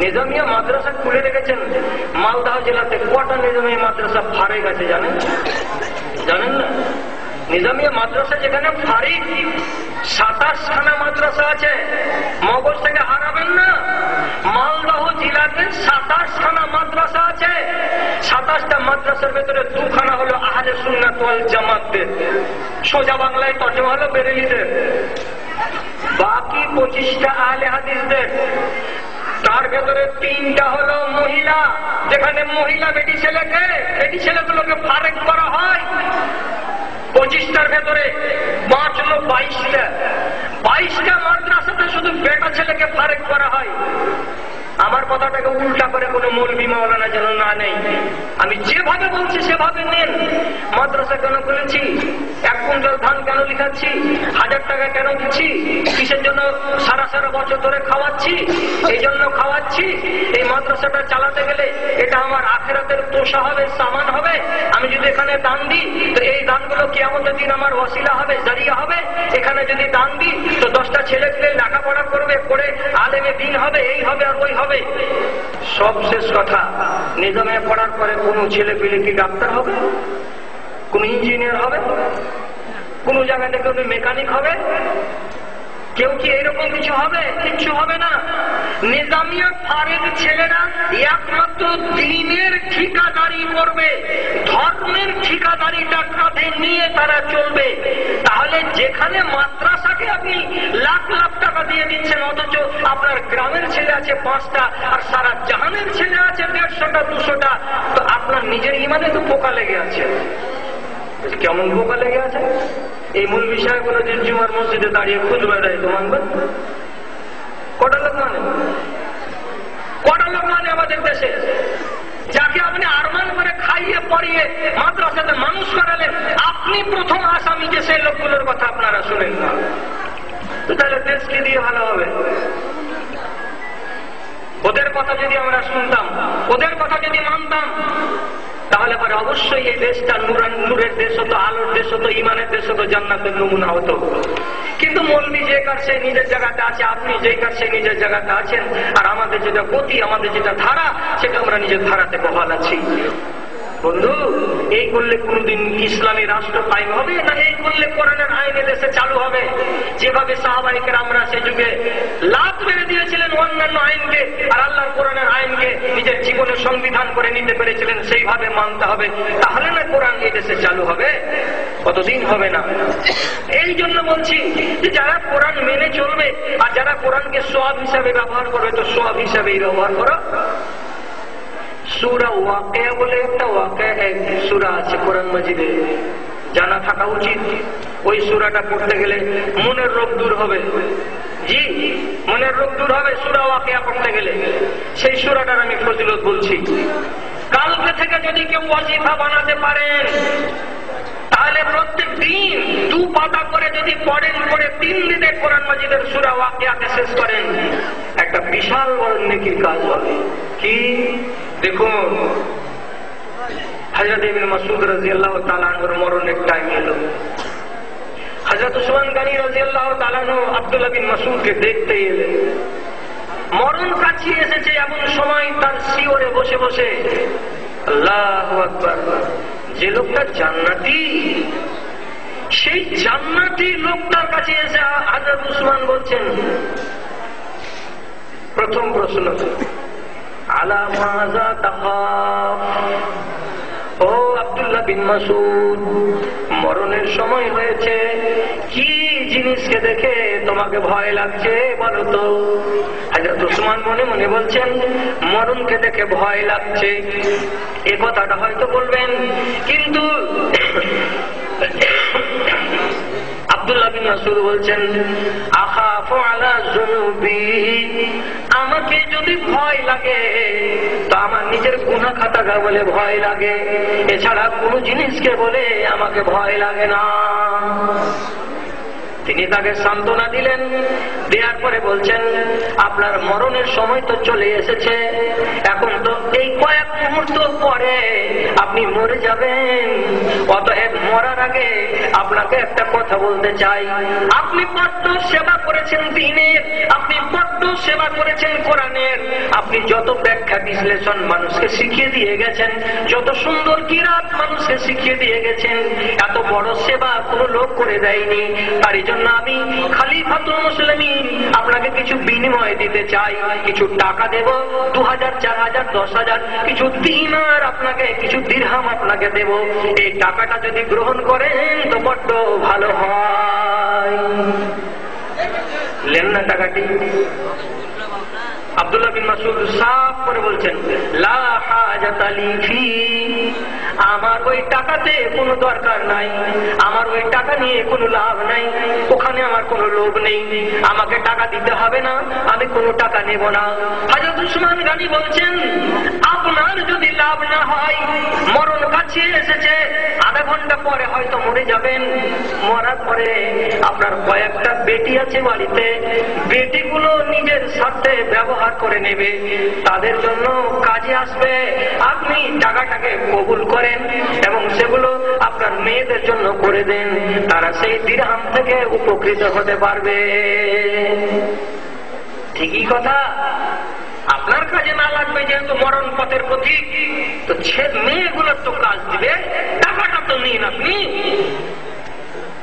S1: নিজামিয়া মাদ্রাসা খুলে রেখেছেন মালদহ জেলাতে? কটা নিজামিয়া মাদ্রাসা ফারেক আছে জানেন? জানেন না? নিজামিয়া মাদ্রাসা যেখানে ফারিক, 27খানা মাদ্রাসা আছে। মগজ থেকে হারাবেন না, মালদহ জেলাতে 27খানা মাদ্রাসা আছে। 27টা মাদ্রাসার ভেতরে 2খানা হলো আহলে সুন্নাত ওয়াল জামাতদের, সোজা বাংলায় তর্জমা হলো বেরেলিদের। বাকি 25টা আহলে হাদিসদের। তার ভেতরে 3টা হলো মহিলা, যেখানে মহিলা বেটি ছেলেগুলোকে ফারেক করা হয়। 25টার ভেতরে 5 হলো 22টা মাদ্রাসাতে শুধু বেটা ছেলেকে ফারেক করা হয়। আমার কথাটাকে উল্টা করে কোনো মৌলবি মাওলানা যেন না নেই। আমি যেভাবে বলছি সেভাবে নেন। মাদ্রাসা কেন খুলেছি? 1 কুইন্টাল ধান কেন লিখাচ্ছি? 1000 টাকা কেন দিচ্ছি? কিসের জন্য সারা বছর ধরে খাওয়াচ্ছি? এই জন্য খাওয়াচ্ছি, এই মাদ্রাসাটা চালাতে গেলে এটা আমার আখিরাতের তোষা হবে, সামান হবে। আমি যদি এখানে দান দিই, তো এই দানগুলো কিয়ামতের দিন আমার ওয়াসিলা হবে, জারিয়া হবে। এখানে যদি দান দিই, তো 10টা ছেলে লেখাপড়া করবে, করে আলেমে দিন হবে, এই হবে আর ওই হবে। সব শেষ কথা, নিজামে পড়ার পরে কোন ছেলে পেলে কি ডাক্তার হবে, কোন ইঞ্জিনিয়ার হবে, কোন জায়গা থেকে মেকানিক হবে? কেউ কি এরকম কিছু হবে? কিচ্ছু হবে না। নিজামিয়া ফারেক ছেলেরা একমাত্র দ্বীনের ঠিকাদারি করবে, ধর্মের ঠিকাদারিটা কাঁধে নিয়ে তারা চলবে। তাহলে যেখানে মাদ্রাসাকে আপনি লাখ লাখ টাকা দিয়ে দিচ্ছেন, অথচ আপনার গ্রামের ছেলে আছে 5টা আর সারা জাহানের ছেলে আছে 150টা 200টা, তো আপনার নিজের ইমানে তো পোকা লেগে আছে। কেমন পোকা লেগে আছে? এই মূল বিষয়গুলো যে জুমার মসজিদে দাঁড়িয়ে খুঁজবে দেয়, তো মানবেন? কটা লোক মানে আমাদের দেশে, যাকে আপনি আরমান করে খাইয়ে পড়িয়ে মাদ্রাসাতে মানুষ করালেন, আপনি প্রথম আসামি যে সেই লোকগুলোর কথা আপনারা শুনেন না। তো তাহলে দেশকে দিয়ে ভালো হবে? ওদের কথা যদি আমরা শুনতাম, ওদের কথা যদি মানতাম, তাহলে পরে অবশ্যই এই দেশটা নূরের দেশ হতো, আলোর দেশ হতো, ইমানের দেশ হতো, জান্নাতের নমুনা হতো। কিন্তু মৌলবি যে কার সে নিজের জায়গাতে আছে, আপনি যেই কার সে নিজের জায়গাতে আছেন, আর আমাদের যেটা গতি, আমাদের যেটা ধারা, সেটা আমরা নিজের ধারাতে বহাল আছি। বন্ধু, এই করলে কোনদিন ইসলামী রাষ্ট্র কায়েম হবে না? এই করলে কোরআনের আইন দেশে চালু হবে? যেভাবে সাহাবায়ে কেরামরা সে যুগে লাত মেরে দিয়েছিলেন অন্যান্য আইনকে, আর আল্লাহর কোরআনের আইনকে নিজের জীবনের সংবিধান করে নিতে পেরেছিলেন, সেইভাবে মানতে হবে, তাহলে না কোরআন এই দেশে চালু হবে? কতদিন হবে না। এই জন্য বলছি যে যারা কোরআন মেনে চলবে আর যারা কোরআনকে সওয়াব হিসাবে ব্যবহার করবে, তো সওয়াব হিসাবেই ব্যবহার করো। সূরা ওয়াকিয়া বলে একটা ওয়াকিয়া সূরা আছে কোরআন মাজিদে, জানা থাকা উচিত। ওই সূরাটা পড়তে গেলে মনের রোগ দূর হবে। জি, মনের রোগ দূর হবে সূরা ওয়াকিয়া পড়তে গেলে। সেই সূরাটার আমি ফজিলত বলছি। কালকে থেকে যদি কেউ ওয়াজিফা বানাতে পারেন, তাহলে প্রত্যেক দিন 2 পাতা করে যদি পড়েন, পড়ে 3 দিনে কোরআন মাজিদের সূরা ওয়াকিয়াকে শেষ করেন, একটা বিশাল বড় নেকির কাজ হবে। কি দেখুন, হযরত ইবনে মাসউদ রাদিয়াল্লাহু তাআলা আনহুর মরণের টাইম এলো। হযরত উসমান গনি রাদিয়াল্লাহু তাআলা আনহু আব্দুল্লাহ বিন মাসউদকে দেখতে এলেন। মরণ কাছে এসেছে এমন সময় তার শিওরে বসে বসে আল্লাহু আকবার, যে লোকটা জান্নাতি, সেই জান্নাতি লোকটার কাছে এসে হযরত উসমান বলছেন, প্রথম প্রশ্ন, আলা মাযা তাখাফ? ও আব্দুল্লাহ বিন মাসউদ, মরণের সময় হয়েছে, কি জিনিসকে দেখে তোমাকে ভয় লাগছে বলো তো? হযরত উসমান মনে মনে বলছেন, মরণকে দেখে ভয় লাগছে। এ কথাটা হয়তো বলবেন, কিন্তু আব্দুল্লাহ বিন মাসউদ বলছেন, আখাফু আলা যুনুবি, আমাকে যদি ভয় লাগে তো আমার নিজের গুনাহ খাতাকে বলে ভয় লাগে, এছাড়া কোনো জিনিসকে বলে আমাকে ভয় লাগে না। তিনি তাকে সান্ত্বনা দিলেন, দেওয়ার পরে বলছেন, আপনার মরণের সময় তো চলে এসেছে, এখন তো এই কয়েক মুহূর্ত পরে আপনি মরে যাবেন। অতএব মরার আগে আপনাকে একটা কথা বলতে চাই, আপনি বড্ড সেবা করেছেন দ্বীনের, আপনি বড্ড সেবা করেছেন কোরআনের, আপনি যত ব্যাখ্যা বিশ্লেষণ মানুষকে শিখিয়ে দিয়ে গেছেন, যত সুন্দর কিরাত মানুষকে শিখিয়ে দিয়ে গেছেন, এত বড় সেবা কোনো লোক করে দেয়নি। তার জন্য আমি খলিফাতুল মুসলিমিন আপনাকে কিছু বিনিময় দিতে চাই, কিছু টাকা দেব, 2000, 4000, 10,000, কিছু দিনার আপনাকে, কিছু দিরহাম আপনাকে দেব। এই টাকাটা যদি গ্রহণ করেন তো বড্ড ভালো হয়। লেন না টাকাটি। আব্দুল্লাহ বিন মাসউদ সাফ করে বলছেন, লা হাজাতা লি ফি, আমার ওই টাকাতে কোনো দরকার নাই, আমার ওই টাকা নিয়ে কোনো লাভ নাই, ওখানে আমার কোনো লোভ নেই, আমাকে টাকা দিতে হবে না, আমি কোনো টাকা নেব না। হযরত উসমান গনি বলছেন, আপনার যদি লাভ না হয়, মরণ কাছে এসেছে, আধা ঘন্টা পরে হয়তো মরে যাবেন, মরার পরে আপনার কয়েকটা বেটি আছে বাড়িতে, বেটিগুলো নিজের স্বার্থে ব্যবহার করে নেবে, তাদের জন্য কাজে আসবে, আপনি টাকাটাকে কবুল করেন এবং সেগুলো আপনার মেয়েদের জন্য করে দেন, তারা সেই দিরহাম থেকে উপকৃত হতে পারবে। ঠিকই কথা, আপনার কাজে না লাগবে যেহেতু মরণ পথের প্রতীক, তো মেয়েগুলোর তো কাজ দিবে, টাকাটা তো নিন আপনি।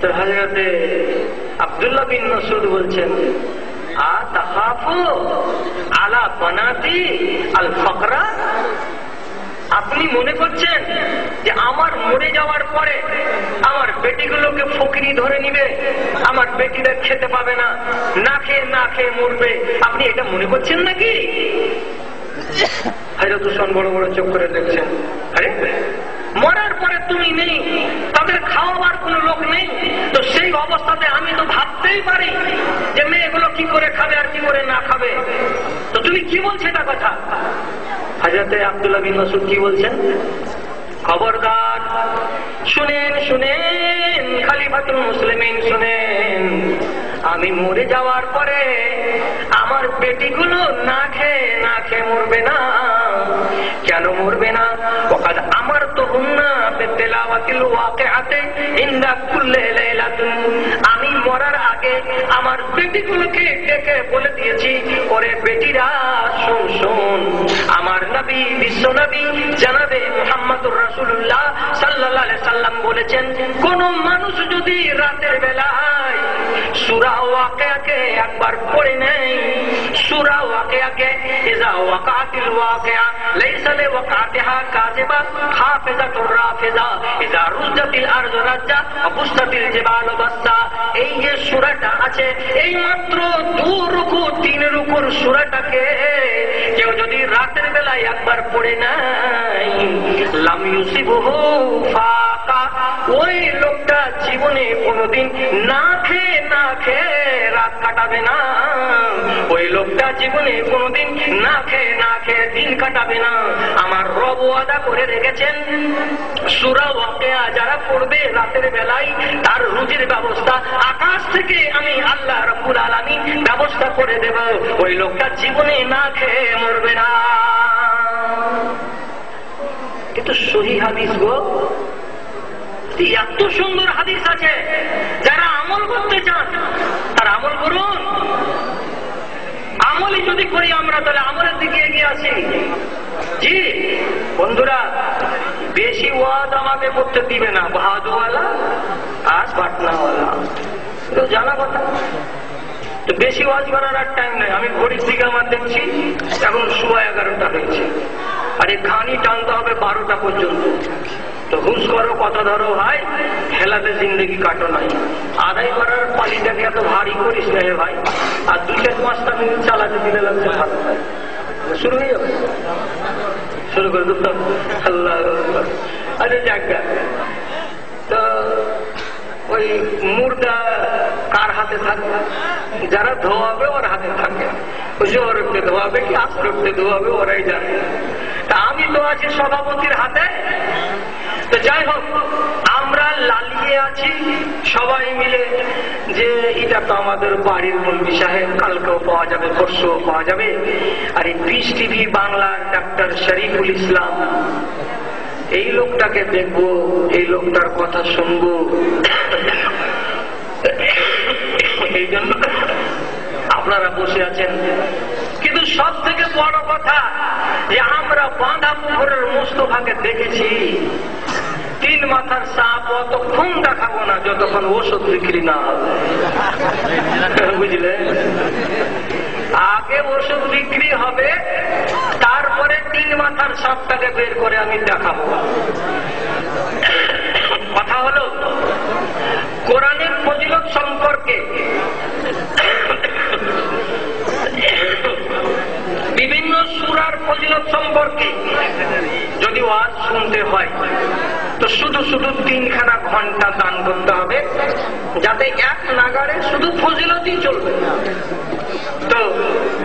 S1: তো হযরতে আব্দুল্লাহ বিন মাসউদ বলছেন, আতাখাফু আলা বানাতি আল ফাকরা, আপনি মনে করছেন যে আমার মরে যাওয়ার পরে আমার বেটিগুলোকে ফকিরি ধরে নিবে, আমার বেটিরা খেতে পাবে না, না খেয়ে মরবে, আপনি এটা মনে করছেন নাকি? হযরত উসমান বড় বড় চোখ করে দেখছেন, আরে মরার পরে তুমি নেই, তাদের খাওয়াবার কোনো লোক নেই, তো সেই অবস্থাতে আমি তো ভাবতেই পারি যে মেয়েগুলো কি করে খাবে আর কি করে না খাবে, তো তুমি কি বলছো এটা কথা? হযরতে আব্দুল্লাহ বিন মাসউদ কি বলছেন, খবরদার, শুনেন শুনেন খলিফাতুল মুসলিমিন শুনেন, আমি মরে যাওয়ার পরে আমার বেটিগুলো না খেয়ে মরবে না। কেন মরবে না? ওকাদ আমার তো হুন্না বিতিলাওয়াতিল ওয়াকিআতি ইনদা কুল্লি লাইলাতিন। আমি মরার আগে আমার বেটিগুলোকে ডেকে বলে দিয়েছি, ওরে বেটিরা শোন শোন, আমার নবী বিশ্ব নবী জনাবে মুহাম্মদুর রাসূলুল্লাহ সাল্লাল্লাহু আলাইহি সাল্লাম বলেছেন, কোন মানুষ যদি রাতের বেলায় সূরা ওয়াকিয়াকে একবার পড়ে নেয়, সূরা ওয়াকিয়াকে ইযা ওয়াকাতিল ওয়াকিয়া লাইসা লিওয়াকাতিহা কাযিবা হাফিজাতুর রাফিজা ইযা রুজ্জাতিল আরযু রাজ্জা ওয়া বুসতাতিল জিবালু বাসসা। এই যে সূরাটা আছে, এই মাত্র 2 রুকু 3 রুকুর সূরাটাকে কেউ যদি রাতের বেলায় একবার পড়ে নেয়, লাম ইউসিবহু ফাকা, ওই লোকটা জীবনে কোনোদিন না খেয়ে রাত কাটাবে না, ওই লোকটা জীবনে কোনোদিন না খেয়ে দিন কাটাবে না। আমার রব ওয়াদা করে রেখেছেন, সূরা ওয়াকিয়া যারা পড়বে রাতের বেলায় তার রুজির ব্যবস্থা আকাশ থেকে আমি আল্লাহ রাব্বুল আলামিন ব্যবস্থা করে দেব, ওই লোকটা জীবনে না খেয়ে মরবে না। কিন্তু সহিহ হাদিস গো, এত সুন্দর হাদিস আছে, যারা আমল করতে চান তারা আমল করুন। আমলই যদি করি আমরা, তাহলে আমলের দিকে এগিয়ে আসি। জি বন্ধুরা, বেশি ওয়াজ আমাকে করতে দিবে না, বাহাদুওয়ালা আর পাটনাওয়ালা, তো জানা কথা। তো বেশি ওয়াজ করার আর টাইম নেই। আমি ঘড়ির দিকে আমার দেখছি এখন 11:15 হয়েছে, আর এই খানি টানতে হবে 12টা পর্যন্ত। তো হুশ করো, কথা ধরো ভাই, খেলাতে জিন্দগি কাটো নাই। আদায় করার পালিটাকে এত ভারী করিস না হে ভাই, আর 2-5টা মিনিট চালাতে দিলে লাগছে ভালো ভাই। শুরু হয়ে যাবে, শুরু করে দিতাম। আল্লাহ আচ্ছা জায়গা তো ওই মুর্দা কার হাতে থাকবে? যারা ধোয়াবে ওর হাতে থাকবে, জোরকে ধোয়াবে কি আস্তে ধোয়াবে ওরাই জানে। তা আমি তো আছি সভাপতির হাতে। তো যাই হোক, আমরা লালিয়ে আছি সবাই মিলে যে এটা তো আমাদের বাড়ির মৌলভী সাহেব, কালকেও পাওয়া যাবে, পরশুও পাওয়া যাবে। আর এই পিস টিভি বাংলার ডাক্তার শরীফুল ইসলাম, এই লোকটাকে দেখবো, এই লোকটার কথা শুনবো। এই জন্য আপনারা বসে আছেন। কিন্তু সব থেকে বড় কথা যে আমরা বাঁধা পুকুরের মোস্তফাকে দেখেছি। 3 মাথার সাপ অতক্ষণ দেখাবো না যতক্ষণ ওষুধ বিক্রি না হবে, বুঝলে? আগে ওষুধ বিক্রি হবে, তারপরে 3 মাথার সাপটাকে বের করে আমি দেখাবো। কথা হলো কোরআনের ফজিলত সম্পর্কে, বিভিন্ন সূরার ফজিলত সম্পর্কে যদি ওয়াজ শুনতে হয় তো শুধু 3খানা ঘন্টা দান করতে হবে, যাতে এক নাগারে শুধু ফজিলতই চলবে। তো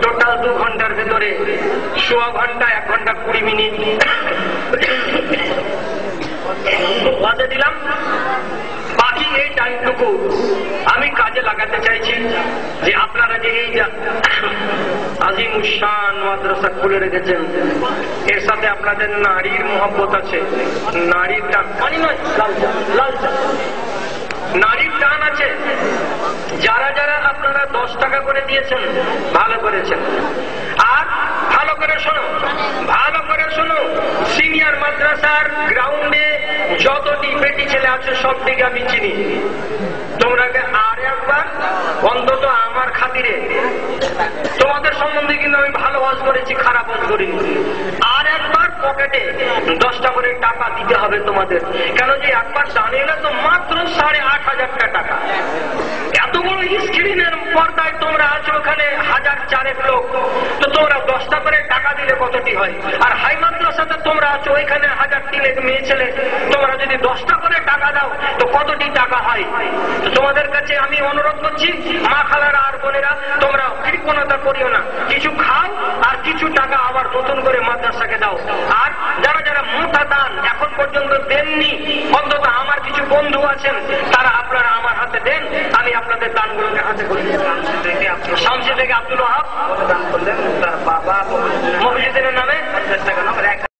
S1: টোটাল 2 ঘন্টার ভেতরে 1.25 ঘন্টা, 1 ঘন্টা 20 মিনিট ওয়াজে দিলাম। বাকি এই টাইমটুকু আমি কাজে লাগাতে চাইছি যে আপনারা যে এই আজিমুশান মাদ্রাসা খুলে রেখেছেন, এর সাথে আপনাদের নারীর মহব্বত আছে, নারীর টান, পানি নয় লাল চা, নারীর টান আছে। যারা যারা আপনারা 10 টাকা করে দিয়েছেন ভালো করেছেন। আর ভালো করে শোনো, ভালো করে শোনো, সিনিয়র মাদ্রাসার গ্রাউন্ডে যতটি বেটি ছেলে আছে সব দিকে আমি চিনি। তোমরা আর একবার অন্তত আমার খাতিরে, তোমাদের সম্বন্ধে কিন্তু আমি ভালো ওয়াজ করেছি, খারাপ ওয়াজ করিনি, আর একবার পকেটে 10টা করে টাকা দিতে হবে তোমাদের। কেন যে একবার জানিয়ে তো মাত্র 8,500 টাকা। এত বড় স্ক্রিনের পর্দায় তোমরা আছো, ওখানে 1,004 লোক, তো তোমরা 10টা করে টাকা দিলে কতটি হয়? আর হাই মাদ্রাসাতে তোমরা আছো, ওইখানে 1,003 মেয়ে ছেলে, তোমরা যদি 10টা করে টাকা দাও তো কতটি টাকা হয়? তোমাদের কাছে আমি অনুরোধ করছি, মা খালারা আর বোনেরা, তোমরা কৃপণতা করিও না, কিছু খাও আর কিছু টাকা আবার নতুন করে মাদ্রাসাকে দাও। আর যারা যারা মোটা দান এখন পর্যন্ত দেননি, অন্তত আমার কিছু বন্ধু আছেন, তারা আপনারা আমার হাতে দেন, আমি আপনাদের দানগুলোকে হাতে করি। শামসি থেকে আব্দুল ওয়াহাব দান করলেন, তার বাবা মসজিদের নামে 50 টাকা